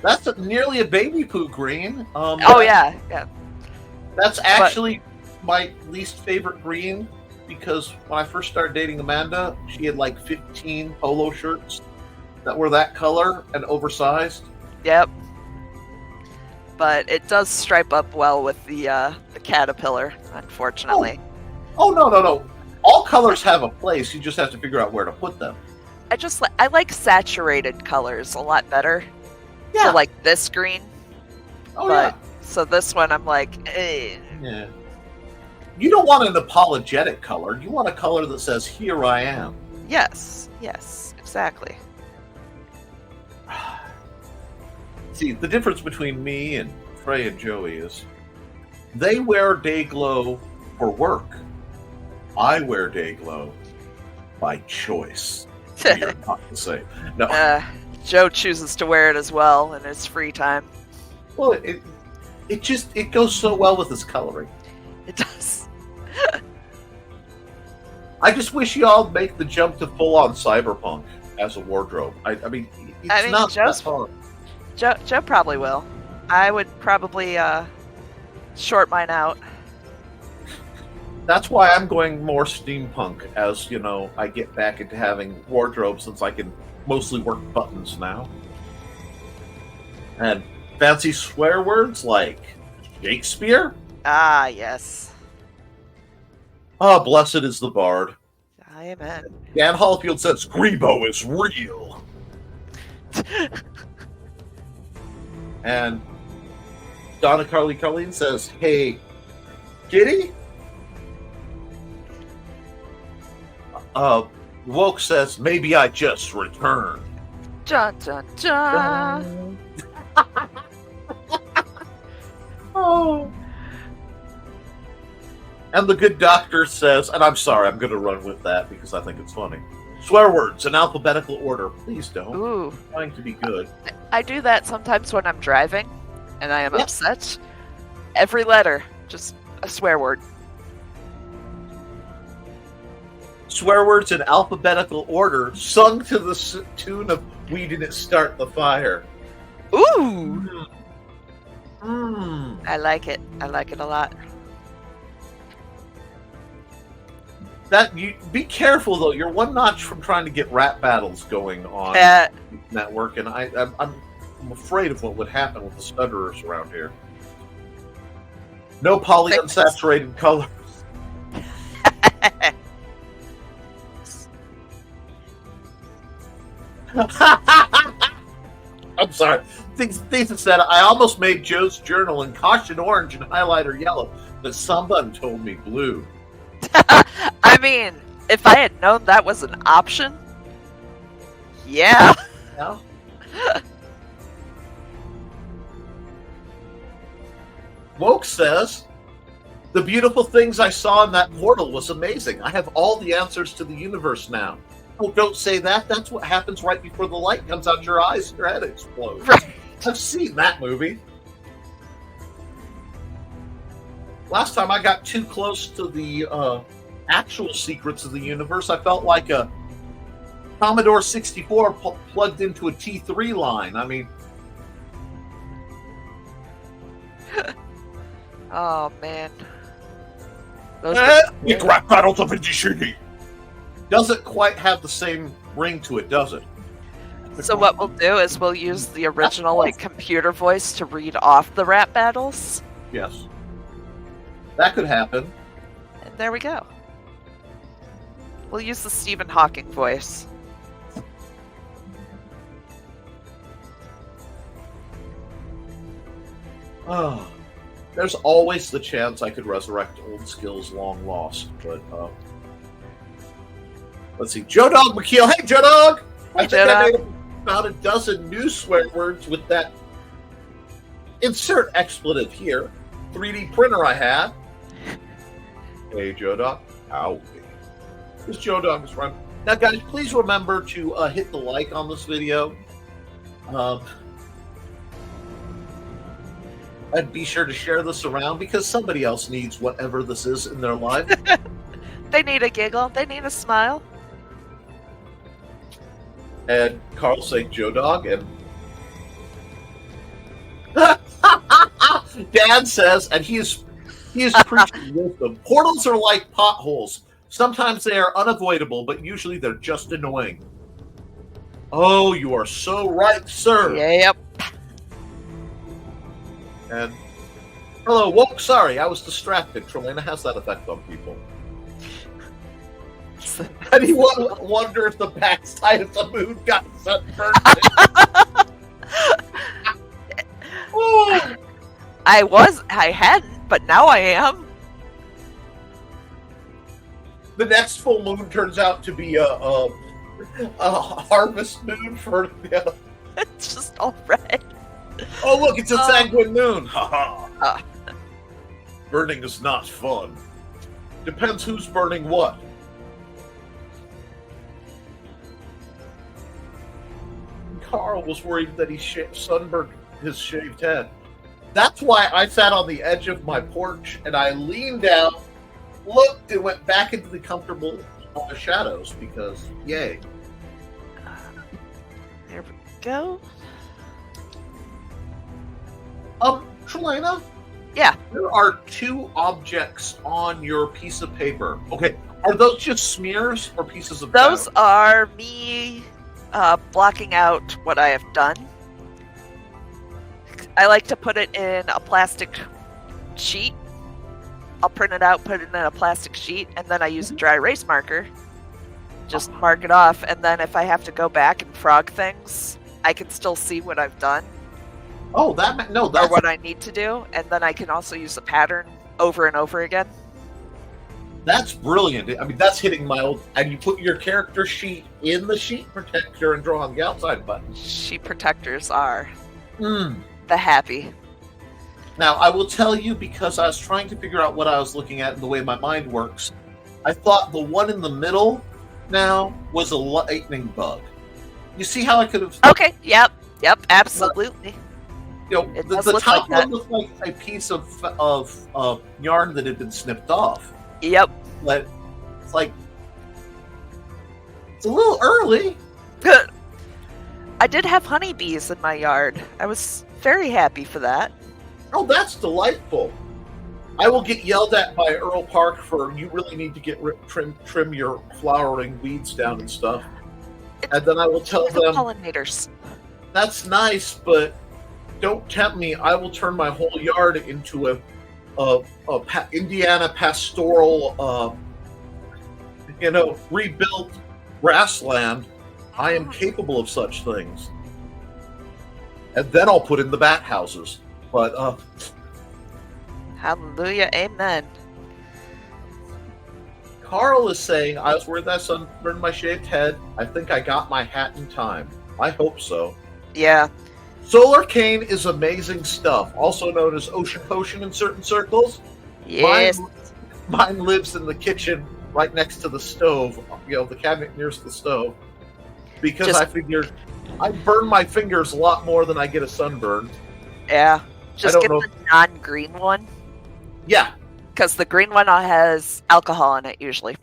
Speaker 1: That's nearly a baby poo green.
Speaker 2: Yeah.
Speaker 1: That's actually my least favorite green, because when I first started dating Amanda, she had like 15 polo shirts that were that color and oversized.
Speaker 2: Yep. But it does stripe up well with the caterpillar, unfortunately.
Speaker 1: Oh, no. All colors have a place. You just have to figure out where to put them.
Speaker 2: I like saturated colors a lot better.
Speaker 1: Yeah.
Speaker 2: So like this green.
Speaker 1: Oh, yeah.
Speaker 2: So this one, I'm like, eh.
Speaker 1: Yeah. You don't want an apologetic color. You want a color that says, here I am.
Speaker 2: Yes, exactly.
Speaker 1: See, the difference between me and Trey and Joey is they wear day glow for work. I wear day glow by choice. You're not the same. No.
Speaker 2: Joe chooses to wear it as well in his free time.
Speaker 1: Well, it goes so well with his coloring.
Speaker 2: It does.
Speaker 1: I just wish y'all make the jump to full-on cyberpunk as a wardrobe. I mean, it's not that hard.
Speaker 2: Joe probably will. I would probably short mine out.
Speaker 1: That's why I'm going more steampunk as, I get back into having wardrobes, since I can mostly work buttons now. And fancy swear words like Shakespeare.
Speaker 2: Ah, yes.
Speaker 1: Ah, blessed is the bard.
Speaker 2: Amen.
Speaker 1: Dan Hallfield says, Grebo is real. And Donna Carleen says, hey, Kitty? Woke says, maybe I just returned.
Speaker 2: Dun, dun, dun.
Speaker 1: Oh. And the good doctor says, and I'm sorry, I'm going to run with that because I think it's funny. Swear words in alphabetical order. Please don't.
Speaker 2: Ooh.
Speaker 1: I'm trying to be good.
Speaker 2: I do that sometimes when I'm driving and I am upset. Every letter, just a swear word.
Speaker 1: Swear words in alphabetical order, sung to the tune of We Didn't Start the Fire.
Speaker 2: Ooh!
Speaker 1: Mm.
Speaker 2: I like it. I like it a lot.
Speaker 1: That you be careful though. You're one notch from trying to get rap battles going on network, and I'm afraid of what would happen with the stutterers around here. No polyunsaturated colors. I'm sorry. Things said I almost made Joe's journal in caution orange and highlighter yellow, but someone told me blue.
Speaker 2: I mean, if I had known that was an option, yeah.
Speaker 1: Yeah. Woke says, the beautiful things I saw in that portal was amazing. I have all the answers to the universe now. Oh, don't say that. That's what happens right before the light comes out your eyes and your head explodes.
Speaker 2: Right.
Speaker 1: I've seen that movie. Last time I got too close to the actual secrets of the universe, I felt like a Commodore 64 plugged into a T3 line. I mean...
Speaker 2: Oh, man.
Speaker 1: You crap battles of Indishini. Doesn't quite have the same ring to it, does it?
Speaker 2: So what we'll do is we'll use the original like computer voice to read off the rap battles.
Speaker 1: Yes. That could happen.
Speaker 2: And there we go. We'll use the Stephen Hawking voice.
Speaker 1: Oh, there's always the chance I could resurrect old skills long lost, but let's see. Joe Dog McKeel. Hey, Joe Dog! I think I made about a dozen new swear words with that insert expletive here. 3D printer I had. Hey, Joe Dog. Howdy. This Joe Dog is running. Now, guys, please remember to hit the like on this video. And be sure to share this around because somebody else needs whatever this is in their life.
Speaker 2: They need a giggle. They need a smile.
Speaker 1: And Carl saying Joe Dog, and Dad says, and he is preaching wisdom. Portals are like potholes. Sometimes they are unavoidable, but usually they're just annoying. Oh, you are so right, sir.
Speaker 2: Yep.
Speaker 1: And hello, woke. Sorry, I was distracted. Trelena has that effect on people. And he wonder if the backside of the moon got sunburned.
Speaker 2: I hadn't, but now I am.
Speaker 1: The next full moon turns out to be a harvest moon for.
Speaker 2: It's just all red.
Speaker 1: Oh look, it's a sanguine moon. Ha Burning is not fun. Depends who's burning what. Carl was worried that he sunburned his shaved head. That's why I sat on the edge of my porch and I leaned out, looked, and went back into the comfortable shadows because, yay.
Speaker 2: There we go.
Speaker 1: Trelena?
Speaker 2: Yeah.
Speaker 1: There are two objects on your piece of paper. Okay, are those just smears or pieces of
Speaker 2: Those
Speaker 1: paper?
Speaker 2: are me blocking out what I have done. I like to put it in a plastic sheet I'll print it out, put it in a plastic sheet, and then I use a dry erase marker. Just mark it off, and then if I have to go back and frog things, I can still see what I've done.
Speaker 1: Oh,
Speaker 2: or what I need to do, and then I can also use the pattern over and over again.
Speaker 1: That's brilliant. I mean, that's hitting my old... And you put your character sheet in the sheet protector and draw on the outside button.
Speaker 2: Sheet protectors are the happy.
Speaker 1: Now, I will tell you, because I was trying to figure out what I was looking at and the way my mind works, I thought the one in the middle now was a lightning bug. You see how I could have...
Speaker 2: Okay, yep, absolutely.
Speaker 1: You know, the top one looked like a piece of yarn that had been snipped off.
Speaker 2: Yep.
Speaker 1: But it's like, it's a little early.
Speaker 2: I did have honeybees in my yard. I was very happy for that.
Speaker 1: Oh, that's delightful. I will get yelled at by Earl Park for, you really need to get trim your flowering weeds down and stuff. And then I will tell them,
Speaker 2: pollinators.
Speaker 1: That's nice, but don't tempt me. I will turn my whole yard into a Indiana pastoral, rebuilt grassland. I am capable of such things. And then I'll put in the bat houses. But,
Speaker 2: hallelujah, amen.
Speaker 1: Carl is saying, I was worried that I sunburned my shaved head. I think I got my hat in time. I hope so.
Speaker 2: Yeah.
Speaker 1: Solar cane is amazing stuff, also known as ocean potion in certain circles.
Speaker 2: Yes.
Speaker 1: Mine lives in the kitchen right next to the stove, the cabinet nearest the stove. Because I figured I burn my fingers a lot more than I get a sunburn.
Speaker 2: Yeah. Just get the non-green one.
Speaker 1: Yeah.
Speaker 2: Because the green one has alcohol in it, usually.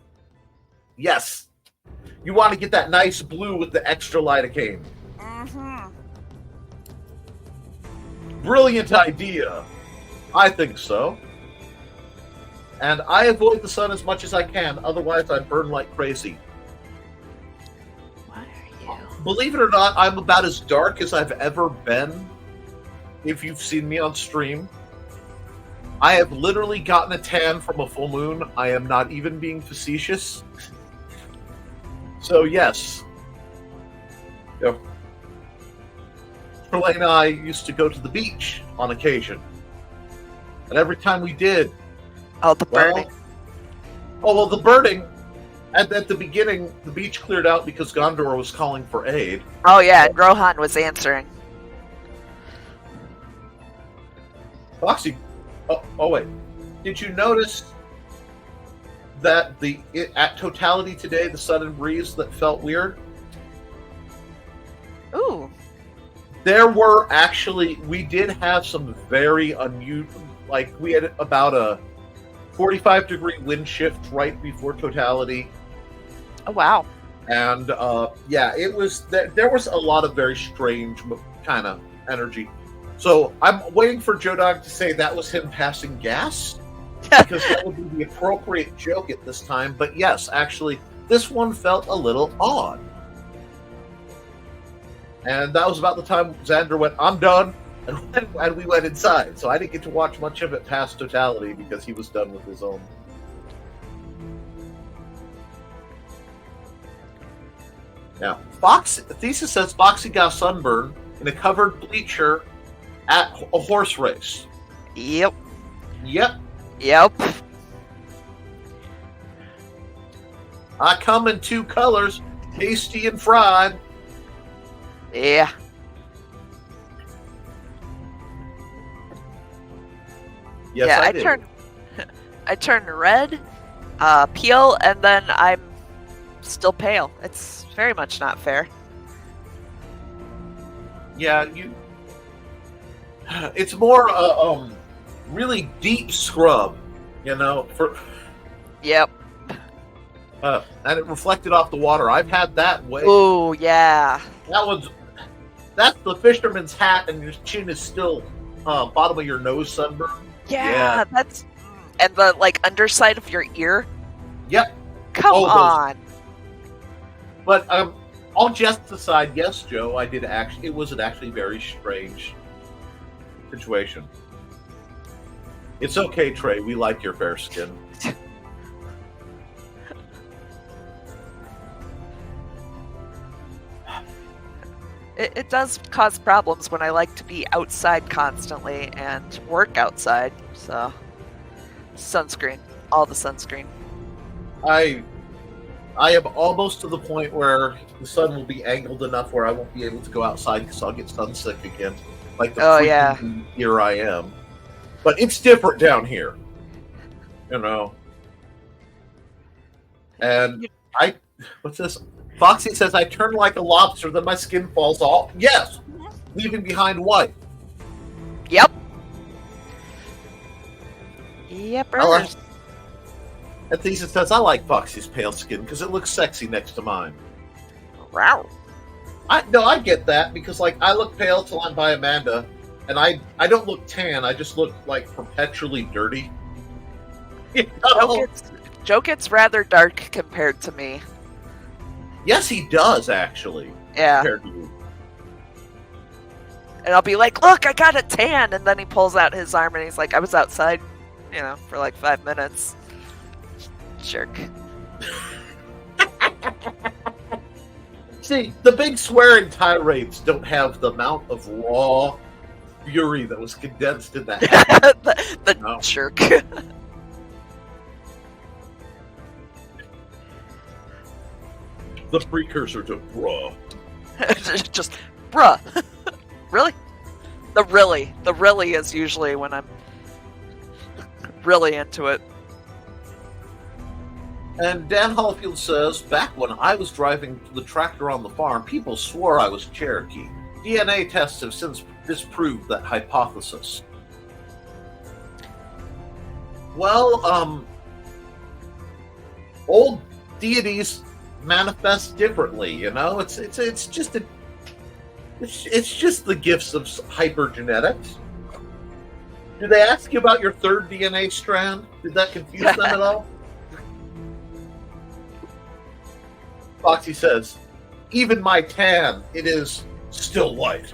Speaker 1: Yes. You want to get that nice blue with the extra lidocaine.
Speaker 2: Mm-hmm.
Speaker 1: Brilliant idea. I think so. And I avoid the sun as much as I can, otherwise I burn like crazy.
Speaker 2: What are you?
Speaker 1: Believe it or not, I'm about as dark as I've ever been, if you've seen me on stream. I have literally gotten a tan from a full moon. I am not even being facetious. So, yes. Trey and I used to go to the beach on occasion. And every time we did...
Speaker 2: Oh, the burning.
Speaker 1: The burning. And at the beginning, the beach cleared out because Gondor was calling for aid.
Speaker 2: Oh, yeah, and Rohan was answering.
Speaker 1: Foxy... Oh, wait. Did you notice that at Totality today, the sudden breeze that felt weird?
Speaker 2: Ooh.
Speaker 1: There were we did have some very unusual, we had about a 45-degree wind shift right before Totality.
Speaker 2: Oh, wow.
Speaker 1: And, it was, there was a lot of very strange kind of energy. So I'm waiting for Joe Dog to say that was him passing gas, because that would be the appropriate joke at this time. But yes, actually, this one felt a little odd. And that was about the time Xander went, I'm done, and we went inside. So I didn't get to watch much of it past Totality because he was done with his own. Now, Thesis says Foxy got sunburn in a covered bleacher at a horse race.
Speaker 2: Yep.
Speaker 1: I come in two colors, tasty and fried.
Speaker 2: Yeah.
Speaker 1: Yes, I did.
Speaker 2: I turn red, peel, and then I'm still pale. It's very much not fair.
Speaker 1: Yeah, it's more really deep scrub, for.
Speaker 2: Yep.
Speaker 1: And it reflected off the water. I've had that way.
Speaker 2: Oh yeah.
Speaker 1: That's the fisherman's hat, and your chin is still bottom of your nose sunburn.
Speaker 2: Yeah, that's and the underside of your ear.
Speaker 1: Yep.
Speaker 2: Come on.
Speaker 1: But all jests aside, yes, Joe, I did it was actually very strange situation. It's okay, Trey. We like your fair skin.
Speaker 2: It does cause problems when I like to be outside constantly and work outside. So, sunscreen. All the sunscreen.
Speaker 1: I am almost to the point where the sun will be angled enough where I won't be able to go outside because I'll get sunsick again. Like the freaking year I am. But it's different down here. You know. And what's this? Foxy says, I turn like a lobster, then my skin falls off. Yes! Leaving behind what?
Speaker 2: Yep. Yep,
Speaker 1: And Thesis says, I like Foxy's pale skin because it looks sexy next to mine.
Speaker 2: Wow.
Speaker 1: I get that because, like, I look pale till I'm by Amanda, and I don't look tan, I just look, like, perpetually dirty. You know?
Speaker 2: Joe gets rather dark compared to me.
Speaker 1: Yes, he does, actually.
Speaker 2: Yeah.
Speaker 1: Compared to you.
Speaker 2: And I'll be like, look, I got a tan. And then he pulls out his arm and he's like, I was outside, for like 5 minutes. Jerk.
Speaker 1: See, the big swearing tirades don't have the amount of raw fury that was condensed in that.
Speaker 2: the jerk.
Speaker 1: The precursor to bruh.
Speaker 2: Just, bruh. Really? The really is usually when I'm really into it.
Speaker 1: And Dan Hallfield says, back when I was driving the tractor on the farm, people swore I was Cherokee. DNA tests have since disproved that hypothesis. Well, old deities manifest differently, It's just it's just the gifts of hypergenetics. Did they ask you about your third DNA strand? Did that confuse them at all? Foxy says, even my tan, it is still white.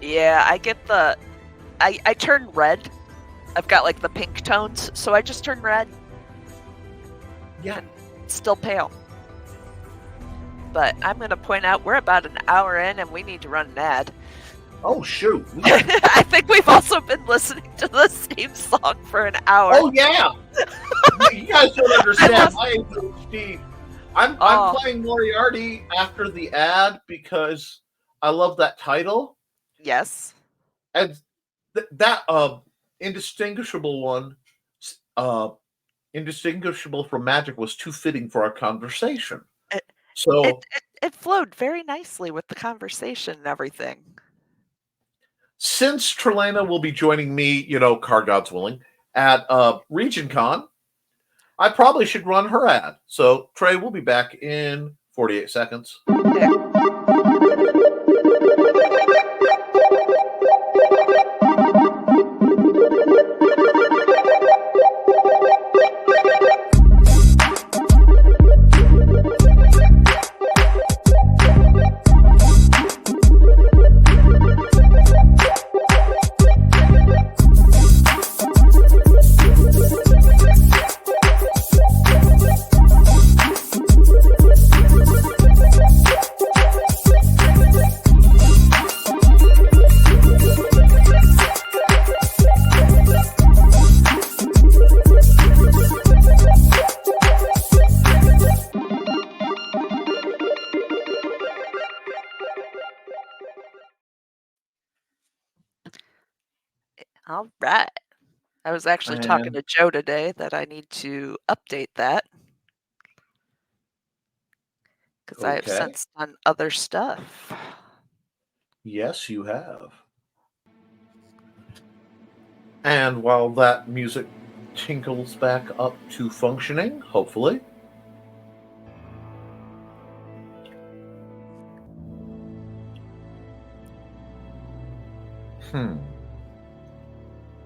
Speaker 2: Yeah, I get I turn red. I've got like the pink tones, so I just turn red.
Speaker 1: Yeah.
Speaker 2: Still pale. But I'm going to point out we're about an hour in and we need to run an ad.
Speaker 1: Oh, shoot.
Speaker 2: I think we've also been listening to the same song for an hour.
Speaker 1: Oh, yeah. You guys don't understand my ADHD. I'm playing Moriarty after the ad because I love that title.
Speaker 2: Yes.
Speaker 1: And that indistinguishable one, indistinguishable from magic, was too fitting for our conversation. So
Speaker 2: it flowed very nicely with the conversation and everything.
Speaker 1: Since Trelana will be joining me, Car God's willing, at Region Con, I probably should run her ad. So Trey will be back in 48 seconds.
Speaker 2: Yeah. All right. I was actually talking to Joe today that I need to update that because I have since done other stuff.
Speaker 1: Yes, you have. And while that music tinkles back up to functioning, hopefully.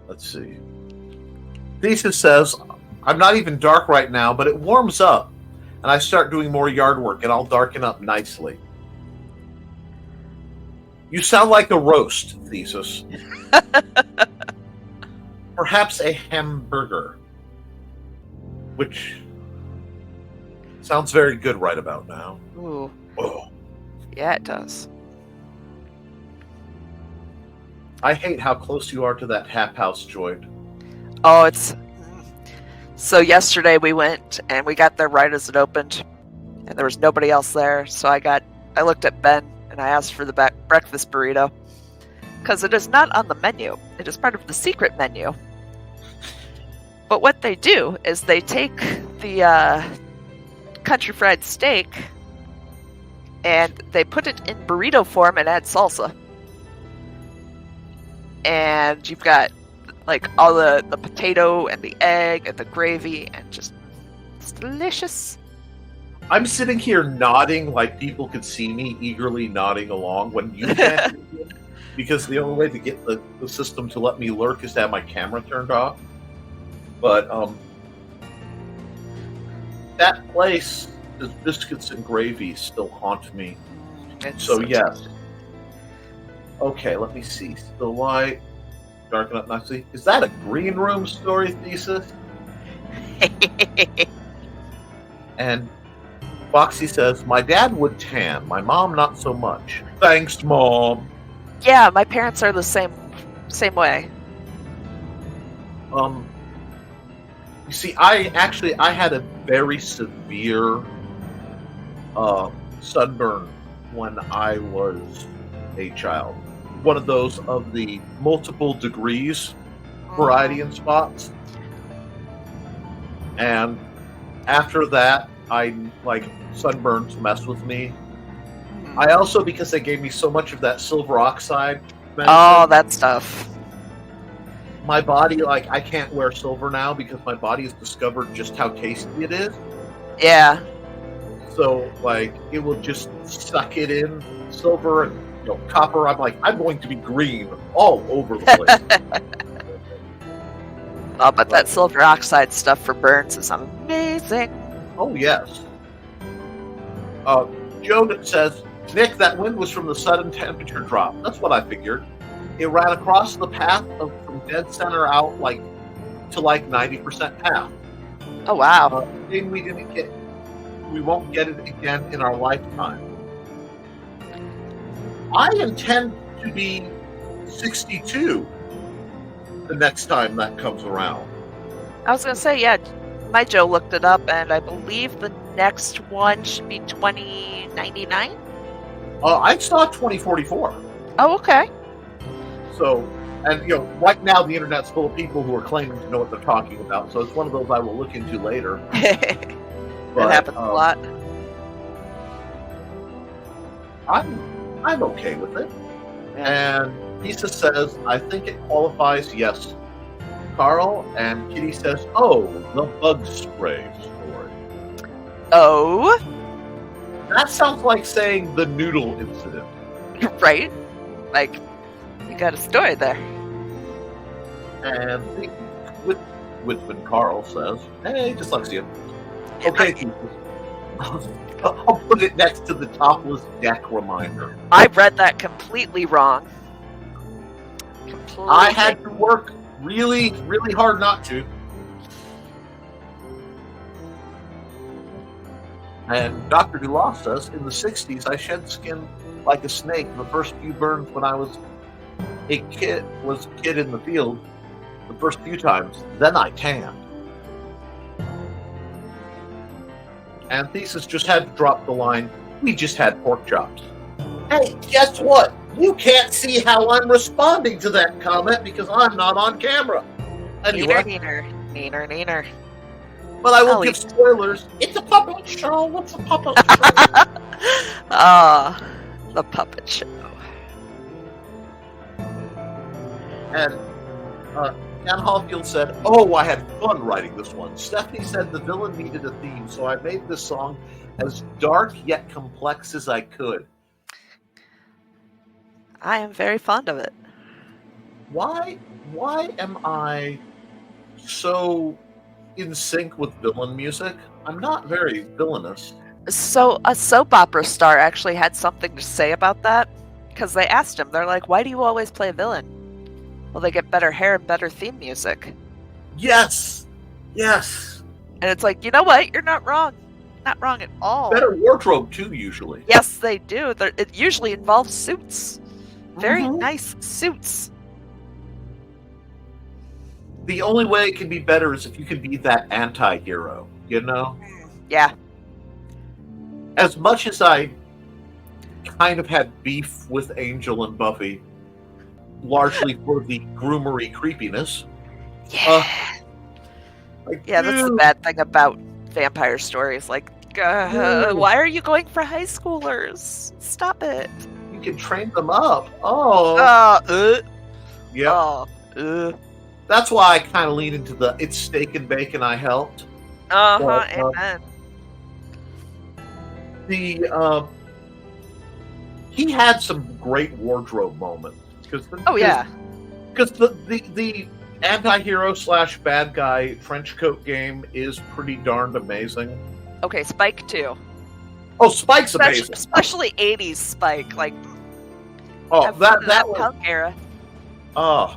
Speaker 1: Let's see. Thesis says, I'm not even dark right now, but it warms up, and I start doing more yard work, and I'll darken up nicely. You sound like a roast, Thesis. perhaps a hamburger, which sounds very good right about now.
Speaker 2: Ooh.
Speaker 1: Oh,
Speaker 2: Yeah, it does.
Speaker 1: I hate how close you are to that Hap House joint.
Speaker 2: Oh, it's... So yesterday we went and we got there right as it opened, and there was nobody else there. So I looked at Ben and I asked for the breakfast burrito because it is not on the menu. It is part of the secret menu. But what they do is they take the country fried steak and they put it in burrito form and add salsa. And you've got like all the potato and the egg and the gravy and just it's delicious.
Speaker 1: I'm sitting here nodding like people could see me eagerly nodding along when you can't, because the only way to get the system to let me lurk is to have my camera turned off. But that place, the biscuits and gravy still haunt me. So yes. Okay, let me see. Still light, darken up nicely. Is that a green room story thesis? And Foxy says, my dad would tan, my mom not so much. Thanks, Mom.
Speaker 2: Yeah, my parents are the same way.
Speaker 1: You see, I had a very severe sunburn when I was a child. One of those of the multiple degrees variety in spots. And after that, I sunburns mess with me. I also, because they gave me so much of that silver oxide medicine,
Speaker 2: oh, that stuff.
Speaker 1: my body, I can't wear silver now because my body has discovered just how tasty it is.
Speaker 2: Yeah.
Speaker 1: So, it will just suck it in. Silver and copper, I'm going to be green all over the place.
Speaker 2: Oh, but that silver oxide stuff for burns is amazing.
Speaker 1: Oh, yes. Joe says, Nick, that wind was from the sudden temperature drop. That's what I figured. It ran across the path from dead center out to 90% path.
Speaker 2: Oh, wow.
Speaker 1: Thing we didn't get. We won't get it again in our lifetime. I intend to be 62 the next time that comes around.
Speaker 2: I was going to say, yeah, my Joe looked it up, and I believe the next one should be 2099?
Speaker 1: I saw 2044.
Speaker 2: Oh, okay.
Speaker 1: So, and right now the internet's full of people who are claiming to know what they're talking about. So it's one of those I will look into later.
Speaker 2: That happens a lot.
Speaker 1: I'm okay with it.
Speaker 2: Yeah.
Speaker 1: And Lisa says, I think it qualifies, yes, Carl. And Kitty says, oh, the bug spray story.
Speaker 2: Oh?
Speaker 1: That sounds like saying the noodle incident.
Speaker 2: Right? You got a story there.
Speaker 1: And when Carl says, hey, dyslexia. Okay, I'll put it next to the topless deck reminder.
Speaker 2: I read that completely wrong.
Speaker 1: I had to work really, really hard not to. And Dr. Dulas says, in the 60s, I shed skin like a snake. The first few burns when I was a kid in the field, the first few times. Then I tanned. And Thesis just had to drop the line, we just had pork chops. Hey, guess what? You can't see how I'm responding to that comment because I'm not on camera. Anyway.
Speaker 2: Neener.
Speaker 1: But I will give spoilers. It's a puppet show. What's a puppet show?
Speaker 2: Ah, the puppet show.
Speaker 1: And Ken Hallfield said, oh, I had fun writing this one. Stephanie said the villain needed a theme, so I made this song as dark yet complex as I could.
Speaker 2: I am very fond of it.
Speaker 1: Why am I so in sync with villain music? I'm not very villainous.
Speaker 2: So a soap opera star actually had something to say about that, because they asked him, they're like, why do you always play a villain? Well, they get better hair and better theme music.
Speaker 1: Yes. Yes.
Speaker 2: And it's like, you know what? You're not wrong. Not wrong at all.
Speaker 1: Better wardrobe, too, usually.
Speaker 2: Yes, they do. It usually involves suits. Very
Speaker 1: Mhm.
Speaker 2: nice suits.
Speaker 1: The only way it can be better is if you can be that anti-hero, you know?
Speaker 2: Yeah.
Speaker 1: As much as I kind of had beef with Angel and Buffy, largely for the groomery creepiness.
Speaker 2: Yeah.
Speaker 1: Yeah,
Speaker 2: that's the bad thing about vampire stories. Like, why are you going for high schoolers? Stop it.
Speaker 1: You can train them up. Oh. Yeah. That's why I kind of lean into the it's steak and bacon I helped.
Speaker 2: Amen.
Speaker 1: He had some great wardrobe moments. Because the anti-hero / bad guy trench coat game is pretty darned amazing.
Speaker 2: Okay, Spike too.
Speaker 1: Oh, Spike's amazing.
Speaker 2: Especially 80s Spike. Like,
Speaker 1: that
Speaker 2: punk era.
Speaker 1: Oh.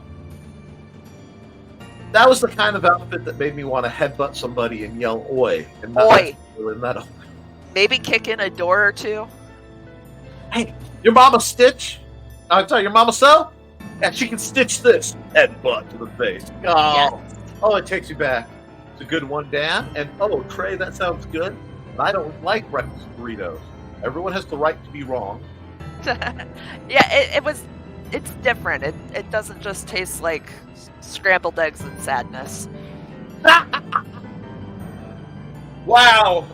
Speaker 1: That was the kind of outfit that made me want to headbutt somebody and yell "Oi!" And
Speaker 2: Oi!
Speaker 1: Metal.
Speaker 2: Maybe kick in a door or two.
Speaker 1: Hey, your mama stitch? I tell your mama sew? And she can stitch this headbutt to the face. Oh, yes. Oh, it takes you back. It's a good one, Dan. And Trey, that sounds good. I don't like breakfast burritos. Everyone has the right to be wrong.
Speaker 2: It's different. It doesn't just taste like scrambled eggs and sadness.
Speaker 1: Wow.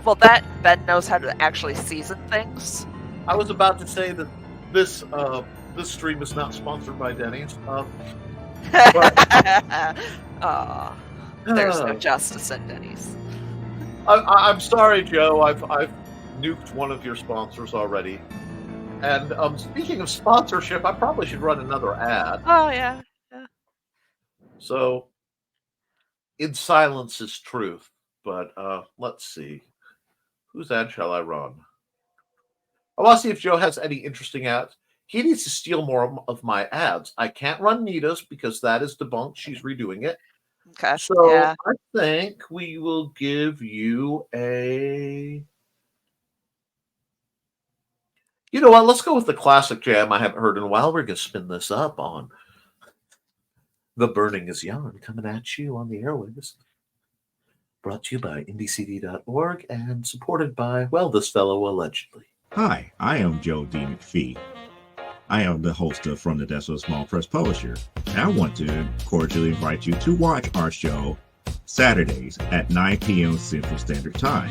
Speaker 2: Well, that Ben knows how to actually season things.
Speaker 1: I was about to say that this stream is not sponsored by Denny's.
Speaker 2: There's no justice at Denny's.
Speaker 1: I'm sorry, Joe. I've nuked one of your sponsors already. And speaking of sponsorship, I probably should run another ad.
Speaker 2: Oh, yeah.
Speaker 1: So, in silence is truth. But let's see. Whose ad shall I run? I want to see if Joe has any interesting ads. He needs to steal more of my ads. I can't run Nita's because that is debunked. She's redoing it.
Speaker 2: Okay.
Speaker 1: So I think we will give you a... You know what? Let's go with the classic jam I haven't heard in a while. We're going to spin this up on The Burning is Young, coming at you on the airwaves. Brought to you by IndieCD.org and supported by, this fellow allegedly.
Speaker 3: Hi, I am Joe D. McPhee. I am the host of From the Desk of a Small Press Publisher, and I want to cordially invite you to watch our show Saturdays at 9 p.m. Central Standard Time.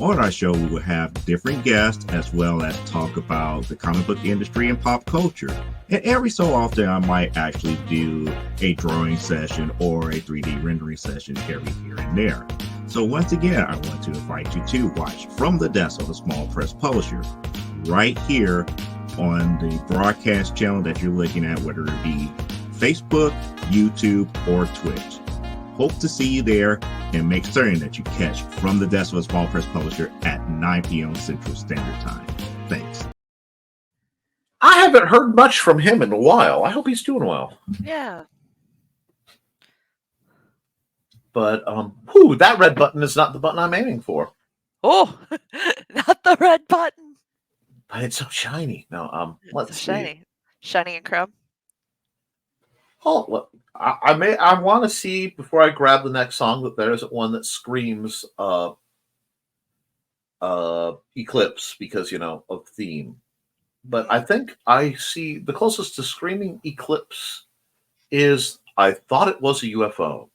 Speaker 3: On our show, we will have different guests as well as talk about the comic book industry and pop culture. And every so often, I might actually do a drawing session or a 3D rendering session every here and there. So once again, I want to invite you to watch From the Desk of a Small Press Publisher right here on the broadcast channel that you're looking at, whether it be Facebook, YouTube, or Twitch. Hope to see you there, and make certain that you catch From the Desk of a Small Press Publisher at 9 p.m. Central Standard Time. Thanks.
Speaker 1: I haven't heard much from him in a while. I hope he's doing well.
Speaker 2: Yeah.
Speaker 1: But, that red button is not the button I'm aiming for.
Speaker 2: Oh, not the red button.
Speaker 1: But it's so shiny. No, let's see.
Speaker 2: Shiny and chrome.
Speaker 1: Oh, look, I want to see before I grab the next song that there isn't one that screams Eclipse because of theme. But I think I see the closest to screaming Eclipse is I Thought It Was a UFO.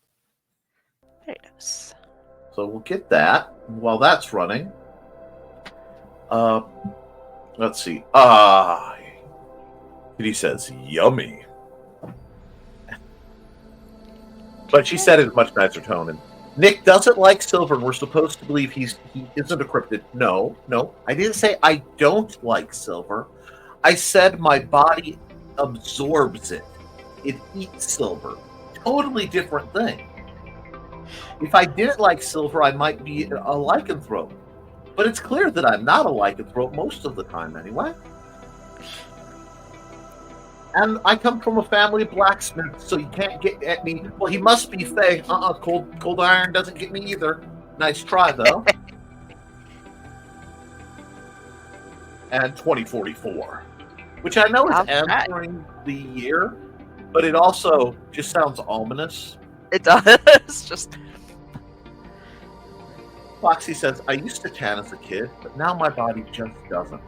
Speaker 2: Very nice.
Speaker 1: So we'll get that while that's running. Let's see. He says yummy. But she said it in a much nicer tone. And Nick doesn't like silver, and we're supposed to believe he isn't a cryptid. No. I didn't say I don't like silver. I said my body absorbs it. It eats silver. Totally different thing. If I didn't like silver, I might be a lycanthrope. But it's clear that I'm not a lycanthrope most of the time anyway. And I come from a family of blacksmiths, so you can't get at me. Well, he must be fey. Cold iron doesn't get me either. Nice try, though. And 2044, which I know is answering the year, but it also just sounds ominous.
Speaker 2: It does. Just
Speaker 1: Foxy says, I used to tan as a kid, but now my body just doesn't.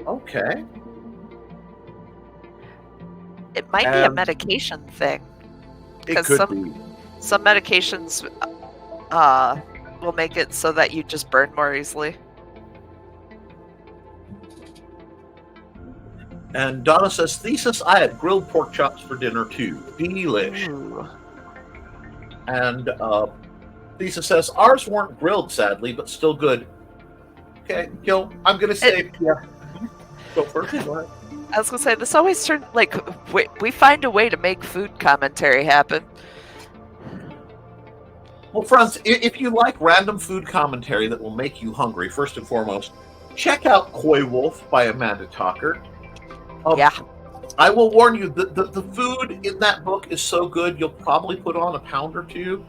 Speaker 1: Okay.
Speaker 2: It might be a medication thing.
Speaker 1: It could be.
Speaker 2: Some medications will make it so that you just burn more easily.
Speaker 1: And Donna says, Thesis, I had grilled pork chops for dinner too. Delish.
Speaker 2: Ooh.
Speaker 1: And Thesis says, ours weren't grilled, sadly, but still good. Okay, Gil, I'm going to say, yeah. Go first. Go ahead.
Speaker 2: I was going to say, this always turns, like, we find a way to make food commentary happen.
Speaker 1: Well, friends, if you like random food commentary that will make you hungry, first and foremost, check out Koi Wolf by Amanda Talker.
Speaker 2: Yeah.
Speaker 1: I will warn you, the food in that book is so good, you'll probably put on a pound or two,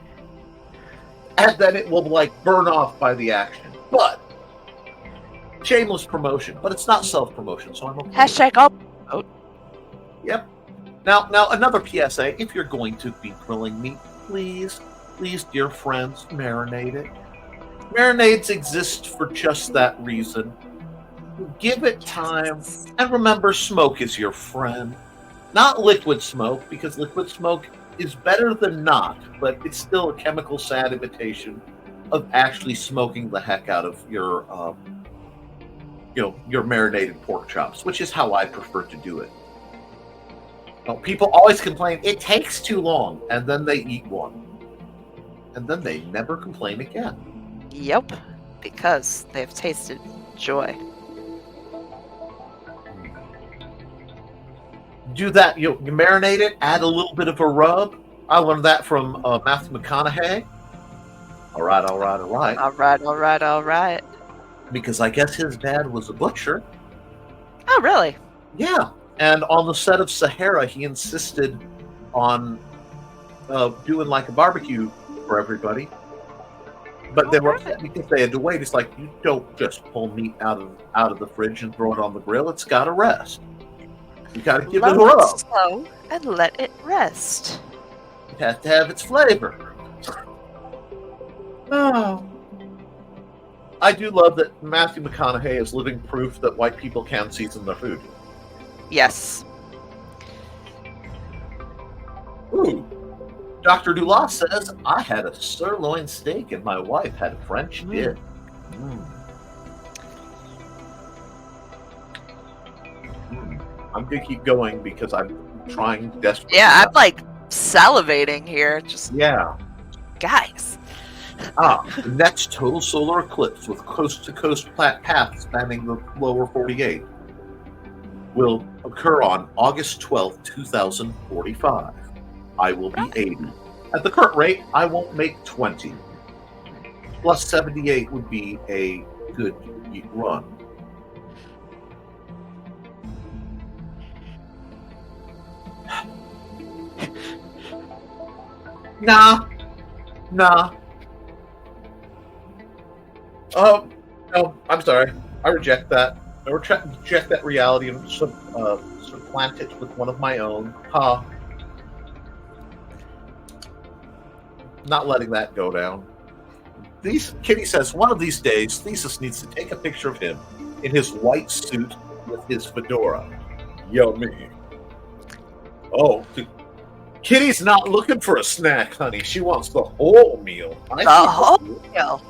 Speaker 1: and then it will, like, burn off by the action. But, shameless promotion, but it's not self-promotion, so I'm okay.
Speaker 2: Hashtag up.
Speaker 1: Yep. Now, another PSA, if you're going to be grilling meat, please, dear friends, marinate it. Marinades exist for just that reason. Give it time, and remember, smoke is your friend. Not liquid smoke, because liquid smoke is better than not, but it's still a chemical sad imitation of actually smoking the heck out of your marinated pork chops, which is how I prefer to do it. Now, people always complain, it takes too long, and then they eat one. And then they never complain again.
Speaker 2: Yep, because they've tasted joy.
Speaker 1: Do that, you marinate it, add a little bit of a rub. I learned that from Matthew McConaughey. All right. Because I guess his dad was a butcher.
Speaker 2: Oh, really?
Speaker 1: Yeah. And on the set of Sahara, he insisted on doing like a barbecue for everybody. But they were upset because they had to wait. It's like, you don't just pull meat out of the fridge and throw it on the grill. It's got to rest. You got to give it a rub.
Speaker 2: Slow and let it rest.
Speaker 1: It has to have its flavor. Oh. I do love that Matthew McConaughey is living proof that white people can season their food.
Speaker 2: Yes.
Speaker 1: Ooh. Dr. Dulas says, I had a sirloin steak and my wife had a French dip. I'm going to keep going because I'm trying desperately.
Speaker 2: Yeah, I'm like salivating here. Just guys.
Speaker 1: The next total solar eclipse with coast-to-coast path spanning the lower 48 will occur on August 12th, 2045. I will be 80. At the current rate, I won't make 20. Plus 78 would be a good run. Nah. No, I'm sorry. I reject that. I reject that reality and supplant it with one of my own. Not letting that go down. Kitty says, one of these days, Thesis needs to take a picture of him in his white suit with his fedora. Yummy. Oh, Kitty's not looking for a snack, honey. She wants the whole meal.
Speaker 2: The whole meal.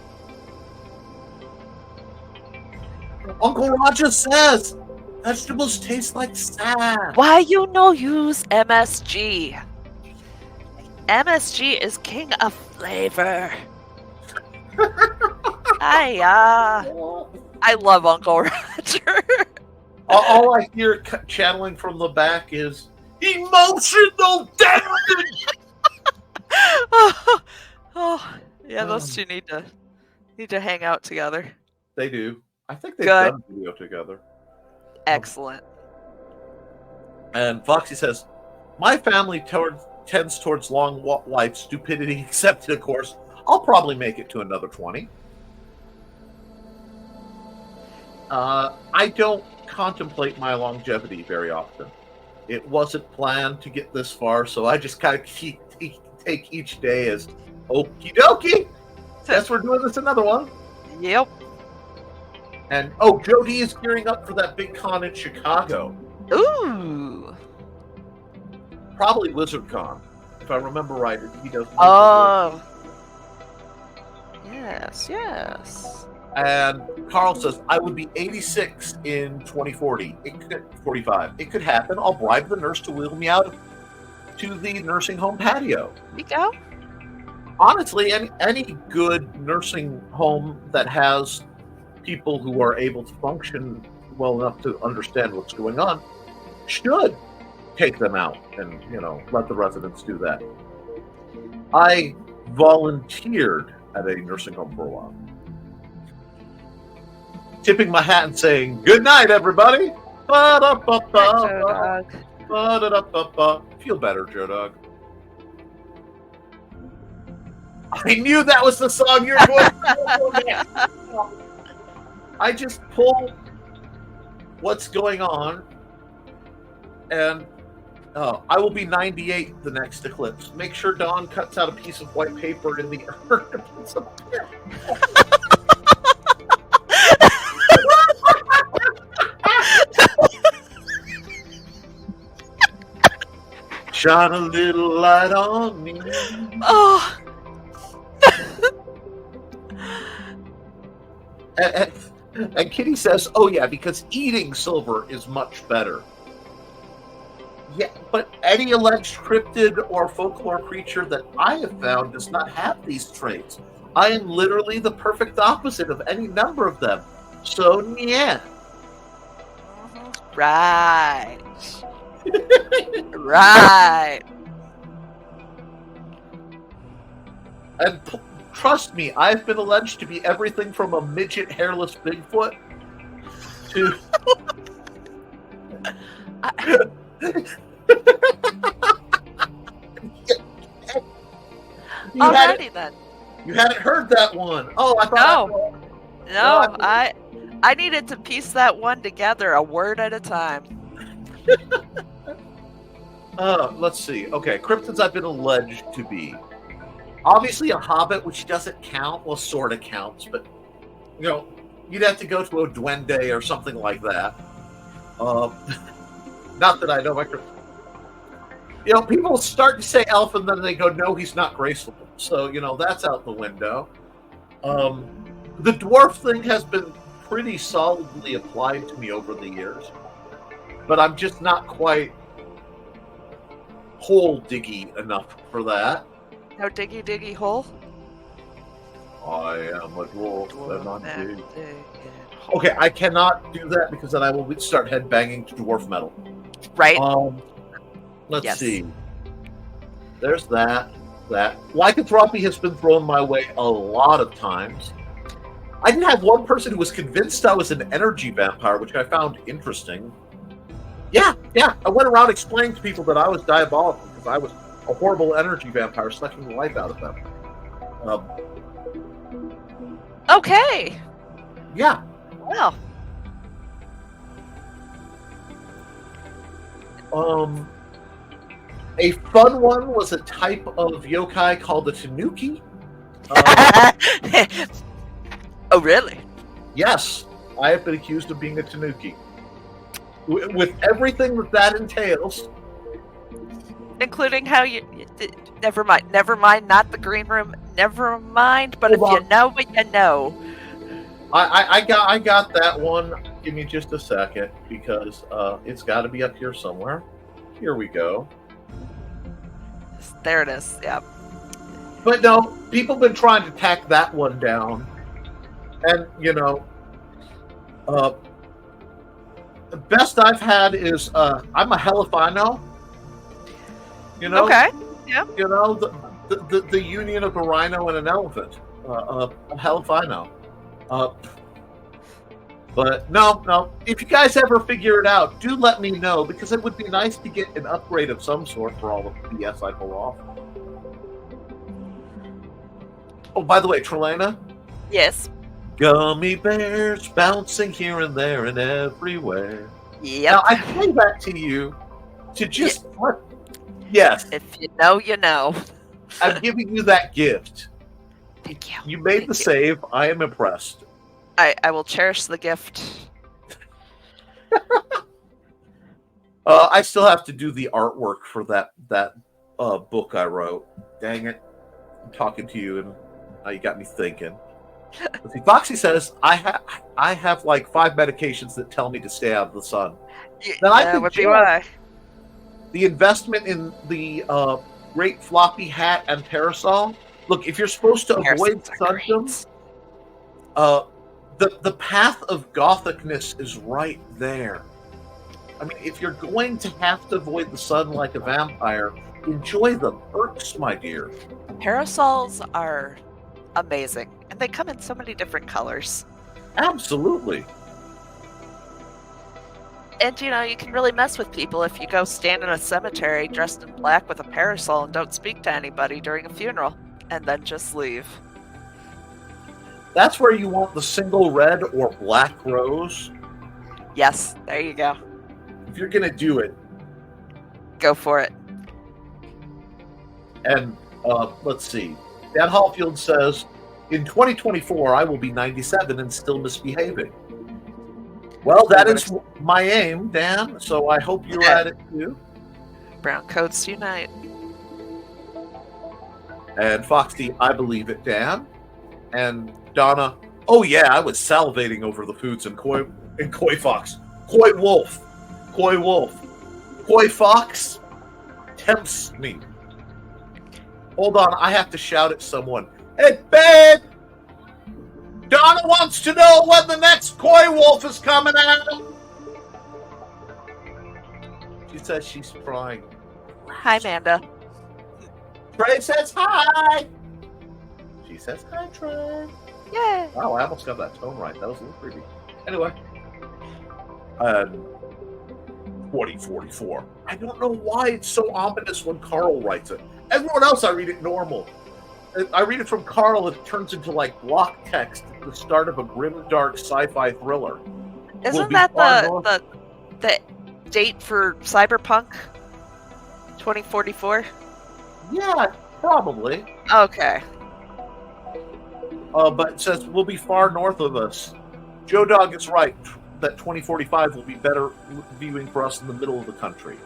Speaker 1: Uncle Roger says vegetables taste like sand.
Speaker 2: Why you no use MSG? MSG is king of flavor. I love Uncle Roger.
Speaker 1: All I hear channeling from the back is emotional damage.
Speaker 2: Yeah, those two need to hang out together.
Speaker 1: They do. I think they've done a video together.
Speaker 2: Excellent.
Speaker 1: And Foxy says, my family tends towards long life, stupidity accepted, of course. I'll probably make it to another 20. I don't contemplate my longevity very often. It wasn't planned to get this far, so I just kind of take each day as okie dokie. Guess we're doing this another one.
Speaker 2: Yep.
Speaker 1: And Joe D is gearing up for that big con in Chicago.
Speaker 2: Ooh.
Speaker 1: Probably WizardCon, if I remember right. He does.
Speaker 2: Oh. Yes.
Speaker 1: And Carl says, I would be 86 in 2040. 45. It could happen. I'll bribe the nurse to wheel me out to the nursing home patio.
Speaker 2: There you go.
Speaker 1: Honestly, any good nursing home that has people who are able to function well enough to understand what's going on should take them out and, let the residents do that. I volunteered at a nursing home for a while. Tipping my hat and saying, good night, everybody. Ba-da-ba-ba. Ba-da-da-ba-ba. Feel better, Joe Dog. I knew that was the song you were going to I just pull what's going on, and I will be 98 the next eclipse. Make sure Dawn cuts out a piece of white paper in the urn. Shine a little light on me.
Speaker 2: Oh.
Speaker 1: And Kitty says, oh yeah, because eating silver is much better. Yeah, but any alleged cryptid or folklore creature that I have found does not have these traits. I am literally the perfect opposite of any number of them. So, yeah.
Speaker 2: Right. Right.
Speaker 1: And trust me, I've been alleged to be everything from a midget hairless Bigfoot to...
Speaker 2: Alrighty then.
Speaker 1: You hadn't heard that one. Oh, I thought...
Speaker 2: No, I needed to piece that one together a word at a time.
Speaker 1: Let's see. Okay, cryptids I've been alleged to be. Obviously a hobbit, which doesn't count. Well, sort of counts, but, you'd have to go to a duende or something like that. Not that I know my cryptid. People start to say elf and then they go, no, he's not graceful. So, that's out the window. The dwarf thing has been pretty solidly applied to me over the years. But I'm just not quite hole diggy enough for that.
Speaker 2: No diggy hole?
Speaker 1: I am a dwarf and I'm big. Okay, I cannot do that because then I will start headbanging to dwarf metal.
Speaker 2: Right.
Speaker 1: Let's see. There's that. Lycanthropy has been thrown my way a lot of times. I did have one person who was convinced I was an energy vampire, which I found interesting. Yeah. I went around explaining to people that I was diabolical because I was a horrible energy vampire sucking the life out of them.
Speaker 2: Okay.
Speaker 1: Yeah.
Speaker 2: Well.
Speaker 1: A fun one was a type of yokai called a tanuki.
Speaker 2: Oh, really?
Speaker 1: Yes, I have been accused of being a tanuki. With everything that entails.
Speaker 2: Including how you... Never mind, not the green room. Never mind, but
Speaker 1: Hold
Speaker 2: if you know what you know.
Speaker 1: I got that one. Give me just a second, because it's got to be up here somewhere. Here we go.
Speaker 2: There it is, yeah.
Speaker 1: But no, people have been trying to tack that one down. And, the best I've had is, I'm a Helifino.
Speaker 2: Okay, yeah.
Speaker 1: The union of a rhino and an elephant. A Helifino. But no. If you guys ever figure it out, do let me know, because it would be nice to get an upgrade of some sort for all the BS I pull off. Oh, by the way, Trelana?
Speaker 2: Yes.
Speaker 1: Gummy bears bouncing here and there and everywhere.
Speaker 2: Yep.
Speaker 1: Now, I play that to you to just... Yes.
Speaker 2: If you know, you know.
Speaker 1: I'm giving you that gift.
Speaker 2: Thank you.
Speaker 1: You made the save. I am impressed.
Speaker 2: I will cherish the gift.
Speaker 1: I still have to do the artwork for that book I wrote. Dang it. I'm talking to you, and now you got me thinking. See, Foxy says, I have like 5 medications that tell me to stay out of the sun. Then I
Speaker 2: That would be why.
Speaker 1: The investment in the great floppy hat and parasol. Look, if you're supposed to avoid symptoms, the path of gothicness is right there. I mean, if you're going to have to avoid the sun like a vampire, enjoy the perks, my dear.
Speaker 2: Parasols are amazing, and they come in so many different colors.
Speaker 1: Absolutely.
Speaker 2: And you can really mess with people if you go stand in a cemetery dressed in black with a parasol and don't speak to anybody during a funeral, and then just leave.
Speaker 1: That's where you want the single red or black rose.
Speaker 2: Yes, there you go.
Speaker 1: If you're going to do it.
Speaker 2: Go for it.
Speaker 1: And let's see. Dan Hallfield says, in 2024, I will be 97 and still misbehaving. Well, that is my aim, Dan, so I hope you're at it too.
Speaker 2: Brown coats unite.
Speaker 1: And Foxy, I believe it, Dan. And Donna, oh yeah, I was salivating over the foods in Koi Fox. Koi Wolf. Koi Fox tempts me. Hold on, I have to shout at someone. Hey, babe! Donna wants to know when the next Koi Wolf is coming out. She says she's crying.
Speaker 2: Hi, Amanda.
Speaker 1: Trey says hi. She says hi, Trey.
Speaker 2: Yay!
Speaker 1: Wow, I almost got that tone right. That was a little creepy. Anyway. 2044. I don't know why it's so ominous when Carl writes it. Everyone else, I read it normal. I read it from Carl, it turns into like block text at the start of a grim, dark sci-fi thriller.
Speaker 2: Isn't that the date for Cyberpunk 2044?
Speaker 1: Yeah, probably.
Speaker 2: Okay.
Speaker 1: But it says we'll be far north of us. Joe Dog is right that 2045 will be better viewing for us in the middle of the country.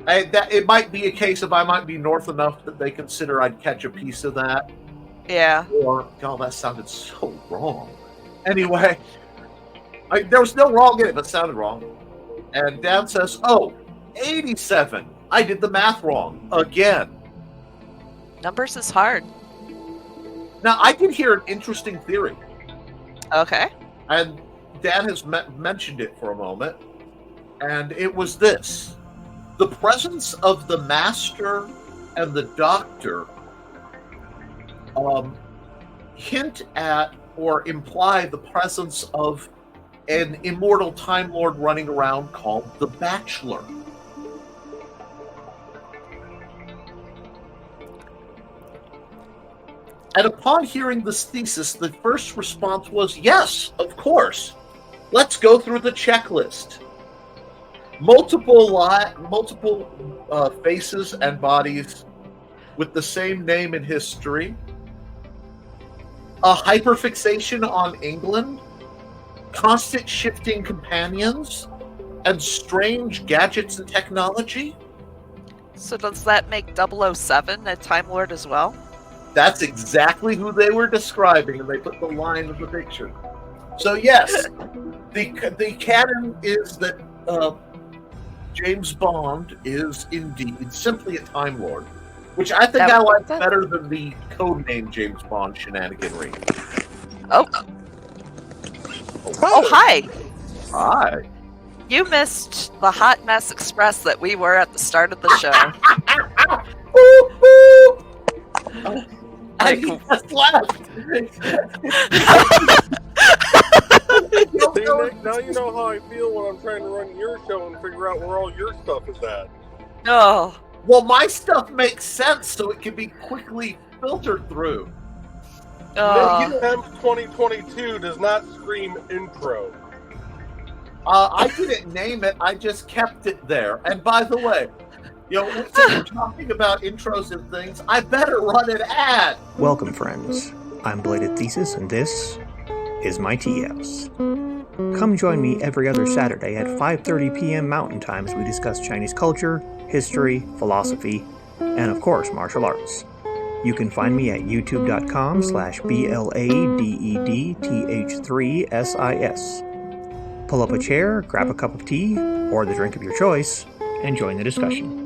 Speaker 1: It might be a case of I might be north enough that they consider I'd catch a piece of that.
Speaker 2: Yeah.
Speaker 1: Or, God, that sounded so wrong. Anyway, there was no wrong in it, but it sounded wrong. And Dan says, 87. I did the math wrong. Again.
Speaker 2: Numbers is hard.
Speaker 1: Now, I did hear an interesting theory.
Speaker 2: Okay.
Speaker 1: And Dan has mentioned it for a moment. And it was this. The presence of the Master and the Doctor hint at or imply the presence of an immortal Time Lord running around called the Bachelor. And upon hearing this thesis, the first response was, yes, of course. Let's go through the checklist. Multiple faces and bodies with the same name and history. A hyperfixation on England. Constant shifting companions. And strange gadgets and technology.
Speaker 2: So does that make 007 a Time Lord as well?
Speaker 1: That's exactly who they were describing, and they put the line of the picture. So yes, the canon is that James Bond is indeed simply a Time Lord, which I think I like better than the codename James Bond shenaniganry.
Speaker 2: Oh, hi!
Speaker 1: Hi.
Speaker 2: You missed the hot mess express that we were at the start of the show.
Speaker 1: And he just left.
Speaker 4: See, Nick, now you know how I feel when I'm trying to run your show and figure out where all your stuff is at.
Speaker 2: Oh.
Speaker 1: Well, my stuff makes sense, so it can be quickly filtered through.
Speaker 2: Oh.
Speaker 4: Temp 2022 does not scream intro.
Speaker 1: I didn't name it. I just kept it there. And by the way, since we're talking about intros and things, I better run an ad.
Speaker 5: Welcome, friends. I'm Bladed Thesis, and this is my tea house. Come join me every other Saturday at 5:30 p.m. Mountain Time as we discuss Chinese culture, history, philosophy, and of course, martial arts. You can find me at youtube.com/BLADEDTH3SIS. Pull up a chair, grab a cup of tea, or the drink of your choice, and join the discussion.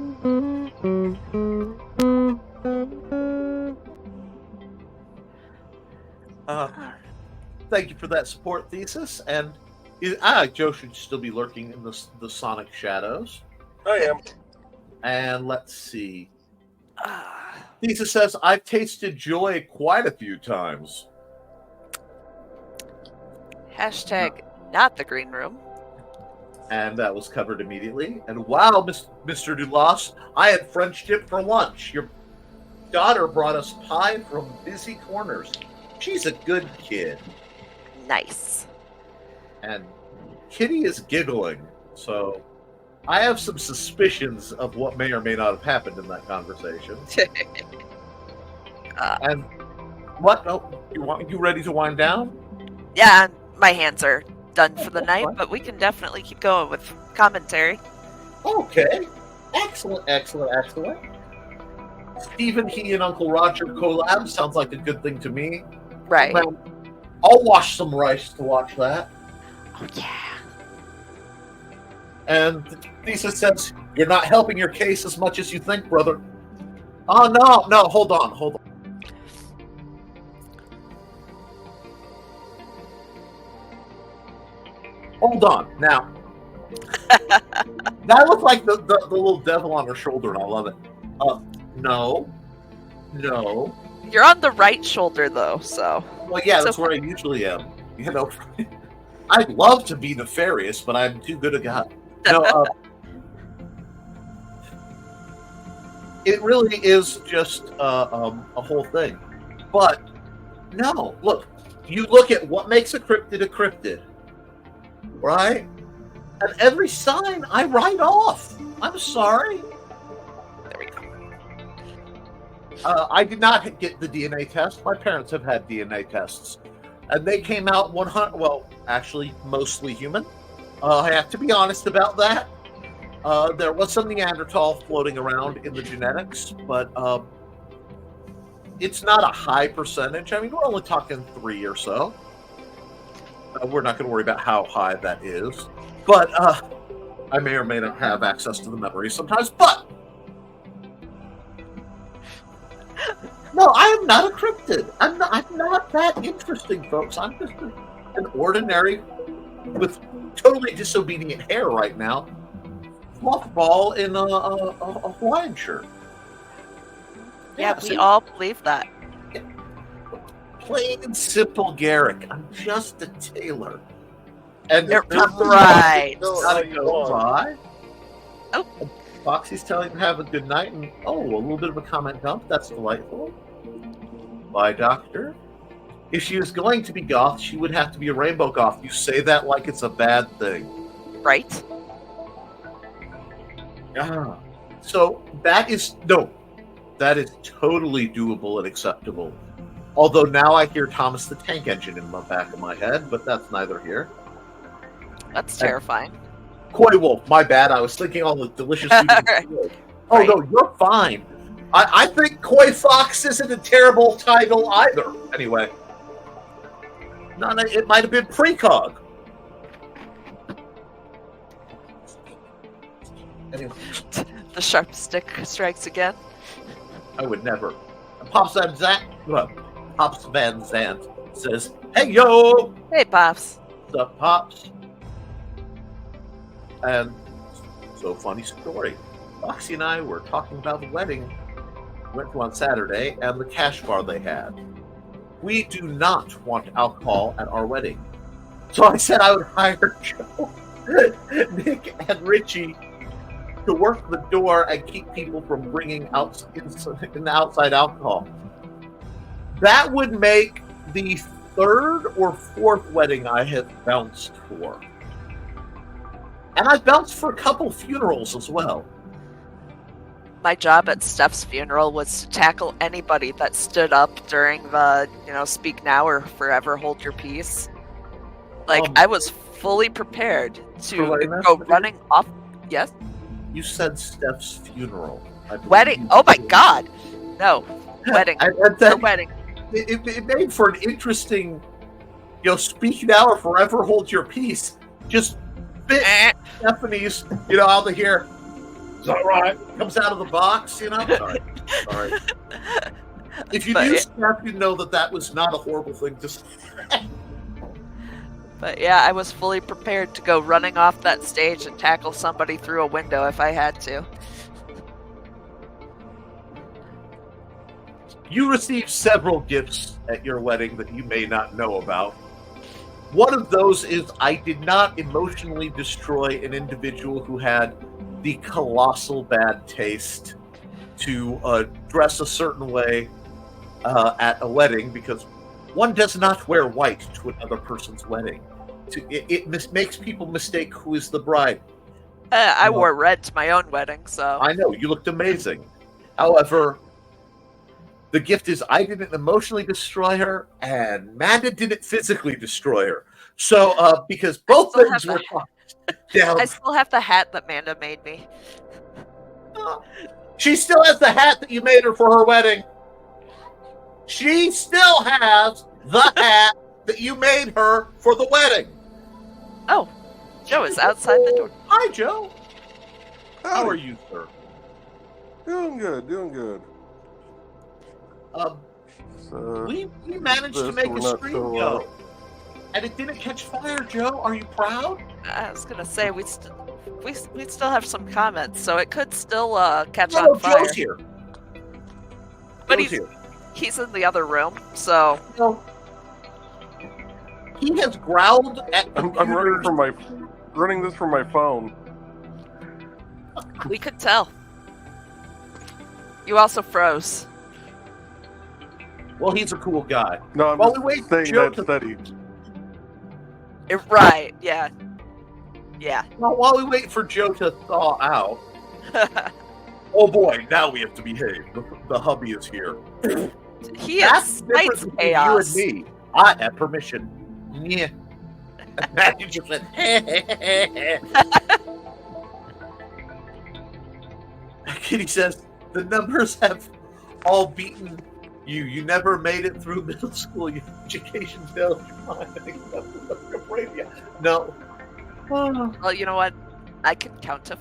Speaker 1: Thank you for that support, Thesis. And Joe should still be lurking in the sonic shadows.
Speaker 4: I am.
Speaker 1: And let's see. Thesis says, I've tasted joy quite a few times.
Speaker 2: Hashtag not the green room.
Speaker 1: And that was covered immediately. And wow, Mr. Dulas, I had French dip for lunch. Your daughter brought us pie from Busy Corners. She's a good kid.
Speaker 2: Nice.
Speaker 1: And Kitty is giggling. So I have some suspicions of what may or may not have happened in that conversation. And what? Oh, you ready to wind down?
Speaker 2: Yeah, my hands are done for the night, but we can definitely keep going with commentary.
Speaker 1: Okay. Excellent. Stephen, he, and Uncle Roger collab sounds like a good thing to me.
Speaker 2: Right.
Speaker 1: Well, I'll wash some rice to watch that.
Speaker 2: Oh, yeah.
Speaker 1: And Thesis says, you're not helping your case as much as you think, brother. Oh, no, hold on. Hold on. Now, that looks like the little devil on her shoulder, and I love it. No.
Speaker 2: You're on the right shoulder, though, so.
Speaker 1: Well, yeah, that's where I usually am. I'd love to be nefarious, but I'm too good a guy. No, it really is just a whole thing. But, no, look. You look at what makes a cryptid, right? And every sign I write off. I'm sorry.
Speaker 2: There we go.
Speaker 1: I did not get the DNA test. My parents have had DNA tests. And they came out 100, well, actually, mostly human. I have to be honest about that. There was some Neanderthal floating around in the genetics, but it's not a high percentage. I mean, we're only talking 3 or so. We're not going to worry about how high that is. But I may or may not have access to the memory sometimes. But no, I am not a cryptid. I'm not that interesting, folks. I'm just an ordinary, with totally disobedient hair right now, fluff ball in a Hawaiian shirt.
Speaker 2: Yeah, we all believe that.
Speaker 1: Plain and simple Garrick. I'm just a tailor. And
Speaker 2: Right.
Speaker 1: Gotta go by.
Speaker 2: Oh.
Speaker 1: Foxy's telling him to have a good night, and a little bit of a comment dump. That's delightful. Bye, Doctor. If she was going to be goth, she would have to be a rainbow goth. You say that like it's a bad thing.
Speaker 2: Right.
Speaker 1: So that is totally doable and acceptable. Although now I hear Thomas the Tank Engine in the back of my head, but that's neither here.
Speaker 2: That's terrifying.
Speaker 1: Koi Wolf, my bad. I was thinking all the delicious food.
Speaker 2: Right.
Speaker 1: Oh, no, you're fine. I think Koi Fox isn't a terrible title either. Anyway. No, it might have been precog. Anyway.
Speaker 2: The sharp stick strikes again.
Speaker 1: I would never. Pops Van Zandt says, "Hey, yo!"
Speaker 2: Hey, Pops.
Speaker 1: What's up, Pops? And so, funny story. Foxy and I were talking about the wedding went to on Saturday and the cash bar they had. We do not want alcohol at our wedding. So I said I would hire Joe, Nick, and Richie to work the door and keep people from bringing out outside alcohol. That would make the third or fourth wedding I have bounced for. And I bounced for a couple funerals as well.
Speaker 2: My job at Steph's funeral was to tackle anybody that stood up during the, speak now or forever hold your peace. I was fully prepared to go running off. Yes?
Speaker 1: You said Steph's funeral.
Speaker 2: Wedding? Oh my God! No, wedding. Her wedding.
Speaker 1: It made for an interesting, speak now or forever hold your peace. Just fit Stephanie's, out of here. Is that right? Comes out of the box, Sorry. If you knew Steph, you'd know that was not a horrible thing to say.
Speaker 2: But yeah, I was fully prepared to go running off that stage and tackle somebody through a window if I had to.
Speaker 1: You received several gifts at your wedding that you may not know about. One of those is I did not emotionally destroy an individual who had the colossal bad taste to dress a certain way at a wedding, because one does not wear white to another person's wedding. It makes people mistake who is the bride.
Speaker 2: I wore red to my own wedding, so...
Speaker 1: I know, you looked amazing. However, the gift is I didn't emotionally destroy her, and Manda didn't physically destroy her. So, because both things were down.
Speaker 2: I still have the hat that Manda made me.
Speaker 1: She still has the hat that you made her for her wedding. She still has the hat that you made her for the wedding.
Speaker 2: Oh, Joe is outside the door.
Speaker 1: Hi, Joe. How are you, sir?
Speaker 4: Doing good.
Speaker 1: We managed to make a stream go, and it didn't catch fire. Joe, are you proud?
Speaker 2: I was gonna say we still have some comments, so it could still catch on fire.
Speaker 1: Joe's here.
Speaker 2: But he's in the other room, so.
Speaker 1: He has growled at.
Speaker 4: I'm running this from my phone.
Speaker 2: We could tell. You also froze.
Speaker 1: Well, he's a cool guy.
Speaker 4: No, I'm just saying
Speaker 1: Joe
Speaker 4: that steady.
Speaker 2: Right, yeah. Yeah.
Speaker 1: Well, while we wait for Joe to thaw out. Oh boy, now we have to behave. The hubby is here.
Speaker 2: He incites chaos.
Speaker 1: You and me. I have permission. Yeah. You just went, Kitty says, the numbers have all beaten you. You never made it through middle school. Your education failed your mind. No.
Speaker 2: Well, you know what? I can count to...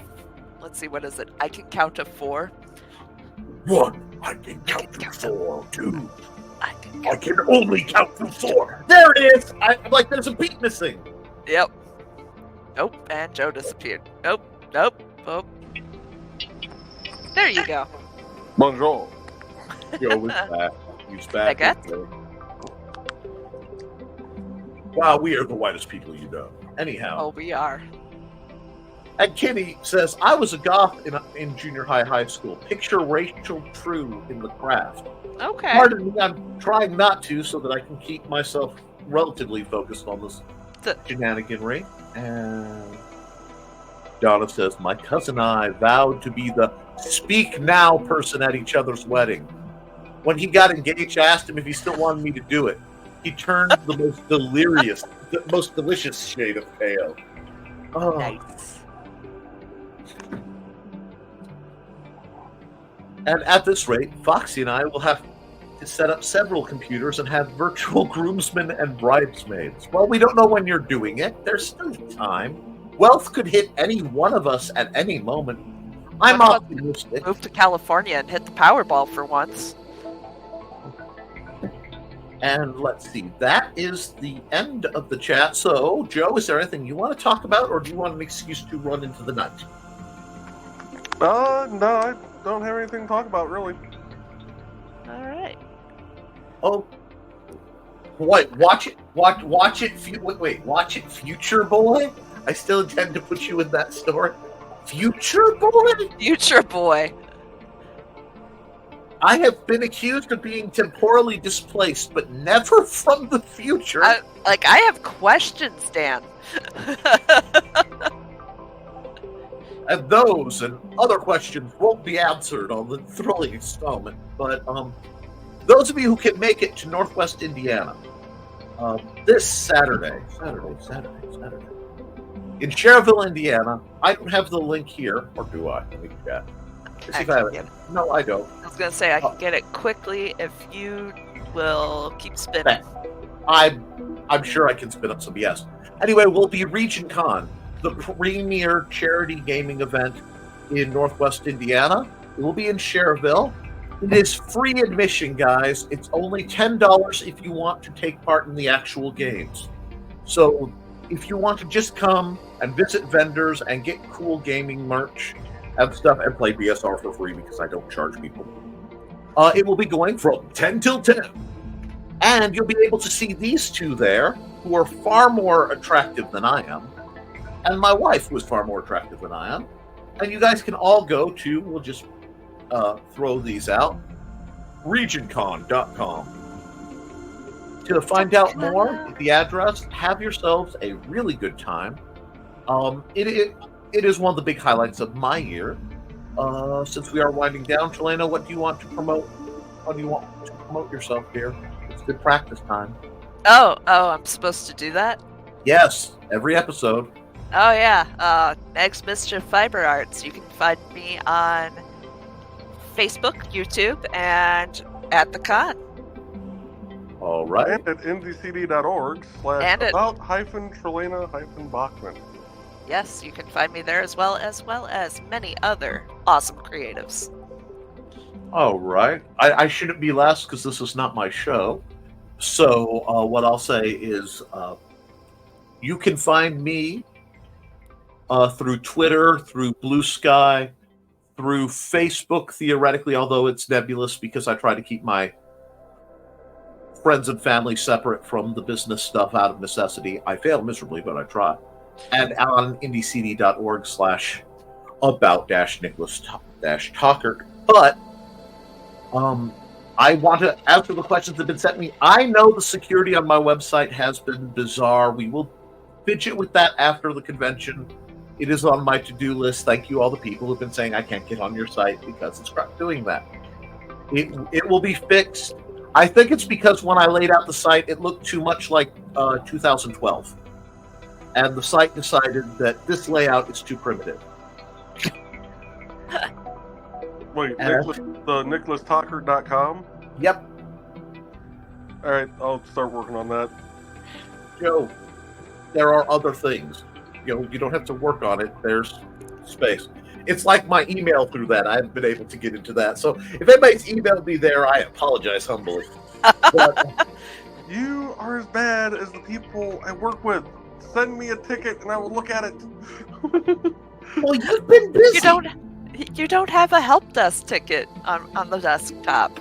Speaker 2: Let's see, what is it? I can count to 4.
Speaker 1: 1. I can count to 4. 2. I can only count to 4. There it is! I'm like, there's a beat missing.
Speaker 2: Yep. Nope, and Joe disappeared. Nope. Oh. There you go.
Speaker 4: Bonjour.
Speaker 1: Joe was back. He's back.
Speaker 2: Baguette?
Speaker 1: Wow, we are the whitest people you know. Anyhow.
Speaker 2: Oh, we are.
Speaker 1: And Kitty says, I was a goth in junior high school. Picture Rachel True in the craft.
Speaker 2: Okay.
Speaker 1: Pardon me, I'm trying not to so that I can keep myself relatively focused on this shenaniganry. And Donna says, my cousin and I vowed to be the speak now person at each other's wedding. When he got engaged, I asked him if he still wanted me to do it. He turned the most delirious, the most delicious shade of pale. Oh.
Speaker 2: Nice.
Speaker 1: And at this rate, Foxy and I will have to set up several computers and have virtual groomsmen and bridesmaids. Well, we don't know when you're doing it. There's still time. Wealth could hit any one of us at any moment. I'm optimistic.
Speaker 2: Move to California and hit the Powerball for once.
Speaker 1: And let's see, that is the end of the chat. So, Joe, is there anything you want to talk about, or do you want an excuse to run into the night?
Speaker 4: No, I don't have anything to talk about, really.
Speaker 1: Oh, what? Watch it. Watch it. Wait. Watch it, Future Boy. I still intend to put you in that story. Future Boy.
Speaker 2: Future Boy.
Speaker 1: I have been accused of being temporally displaced, but never from the future.
Speaker 2: I have questions, Dan.
Speaker 1: And those and other questions won't be answered on the thrilling installment. But those of you who can make it to Northwest Indiana this Saturday, in Cherville, Indiana. I don't have the link here, or do I? Let me check. See if I have it. No, I don't.
Speaker 2: I was going to say, I can get it quickly if you will keep spinning.
Speaker 1: I'm sure I can spin up some, yes. Anyway, we'll be Region Con, the premier charity gaming event in Northwest Indiana. It will be in Cherville. It is free admission, guys. It's only $10 if you want to take part in the actual games. So if you want to just come and visit vendors and get cool gaming merch and stuff and play BSR for free because I don't charge people, it will be going from 10 till 10. And you'll be able to see these two there, who are far more attractive than I am. And my wife was far more attractive than I am. And you guys can all go to, we'll just throw these out, regioncon.com. To find out more, the address, have yourselves a really good time. It is one of the big highlights of my year. Since we are winding down, Chelena, what do you want to promote? How do you want to promote yourself here? It's good practice time.
Speaker 2: Oh, I'm supposed to do that?
Speaker 1: Yes, every episode.
Speaker 2: Oh, yeah. Eggs Mischief Fiber Arts. You can find me on Facebook, YouTube, and at the con.
Speaker 1: All right.
Speaker 4: And at ndcd.org/about-Trelena-Bachman.
Speaker 2: Yes, you can find me there as well as many other awesome creatives.
Speaker 1: All right. I shouldn't be last because this is not my show. So what I'll say is you can find me through Twitter, through Blue Sky, through Facebook, theoretically, although it's nebulous because I try to keep my friends and family separate from the business stuff out of necessity. I fail miserably, but I try. And on indie-cd.org/about-Nicholas-Talker. But I want to answer the questions that have been sent me. I know the security on my website has been bizarre. We will fidget with that after the convention. It is on my to-do list. Thank you all the people who've been saying I can't get on your site because it's crap doing that. It will be fixed. I think it's because when I laid out the site, it looked too much like 2012. And the site decided that this layout is too primitive.
Speaker 4: Wait, NicholasTalker.com?
Speaker 1: Yep.
Speaker 4: All right, I'll start working on that.
Speaker 1: Joe, there are other things. You don't have to work on it. There's space. It's like my email through that. I haven't been able to get into that. So if anybody's emailed me there, I apologize humbly. But,
Speaker 4: you are as bad as the people I work with. Send me a ticket and I will look at it.
Speaker 1: well, you've been busy.
Speaker 2: You don't have a help desk ticket on the desktop.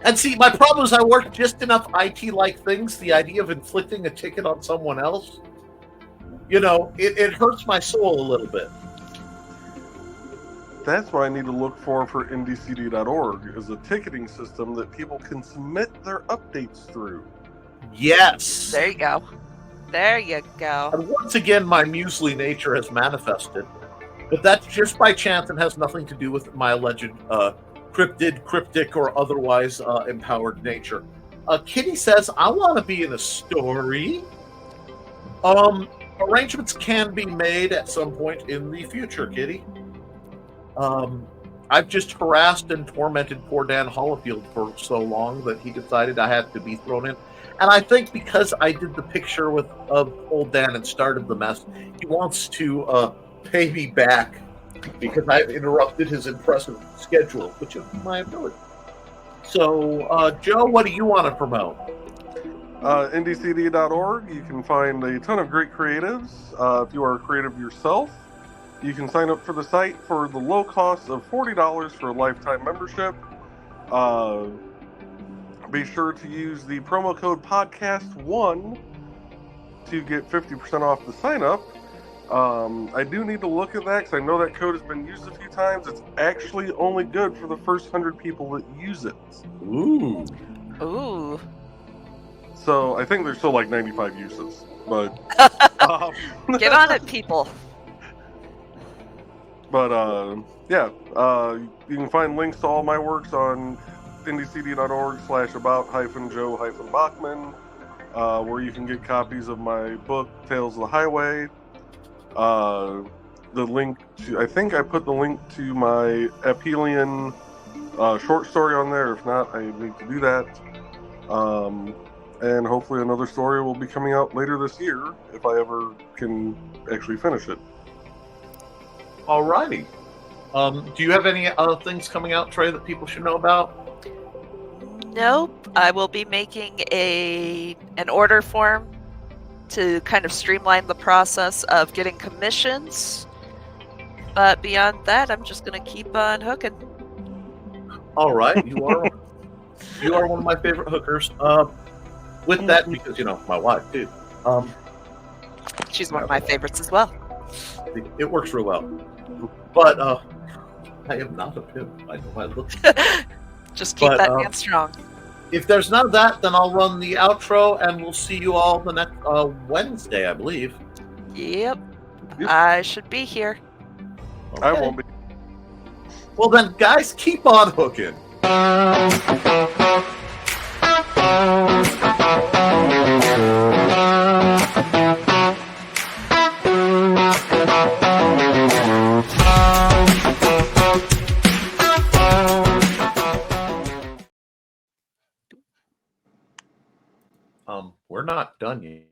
Speaker 1: And see, my problem is I work just enough IT-like things. The idea of inflicting a ticket on someone else, it hurts my soul a little bit.
Speaker 4: That's what I need to look for ndcd.org, is a ticketing system that people can submit their updates through.
Speaker 1: Yes.
Speaker 2: There you go. There you go.
Speaker 1: And once again, my muesli nature has manifested. But that's just by chance and has nothing to do with my alleged cryptic, or otherwise empowered nature. Kitty says, I want to be in a story. Arrangements can be made at some point in the future, Kitty. I've just harassed and tormented poor Dan Hollifield for so long that he decided I had to be thrown in. And I think because I did the picture of old Dan and started the mess, he wants to pay me back because I've interrupted his impressive schedule, which is my ability. So, Joe, what do you want to promote?
Speaker 4: ndcd.org, you can find a ton of great creatives. If you are a creative yourself, you can sign up for the site for the low cost of $40 for a lifetime membership. be sure to use the promo code podcast1 to get 50% off the sign up. I do need to look at that because I know that code has been used a few times. It's actually only good for the first 100 people that use it.
Speaker 1: Ooh.
Speaker 2: Ooh.
Speaker 4: So I think there's still like 95 uses, but
Speaker 2: Get on it, people.
Speaker 4: But yeah, you can find links to all my works on indiecd.org/about-joe-bachman, where you can get copies of my book Tales of the Highway. The link to, I think I put the link to my Aphelion short story on there. If not, I need to do that. And hopefully another story will be coming out later this year if I ever can actually finish it.
Speaker 1: Alrighty. Do you have any other things coming out, Trey, that people should know about?
Speaker 2: Nope. I will be making an order form to kind of streamline the process of getting commissions. But beyond that, I'm just going to keep on hooking.
Speaker 1: All right, you are one of my favorite hookers. With that, because my wife too.
Speaker 2: She's one of my favorites as well.
Speaker 1: It works real well. But I am not a pimp. I know I look.
Speaker 2: Just keep that man strong.
Speaker 1: If there's none of that, then I'll run the outro, and we'll see you all the next Wednesday, I believe.
Speaker 2: Yep. I should be here.
Speaker 1: Okay.
Speaker 4: I won't be.
Speaker 1: Well then, guys, keep on hooking. We're not done yet.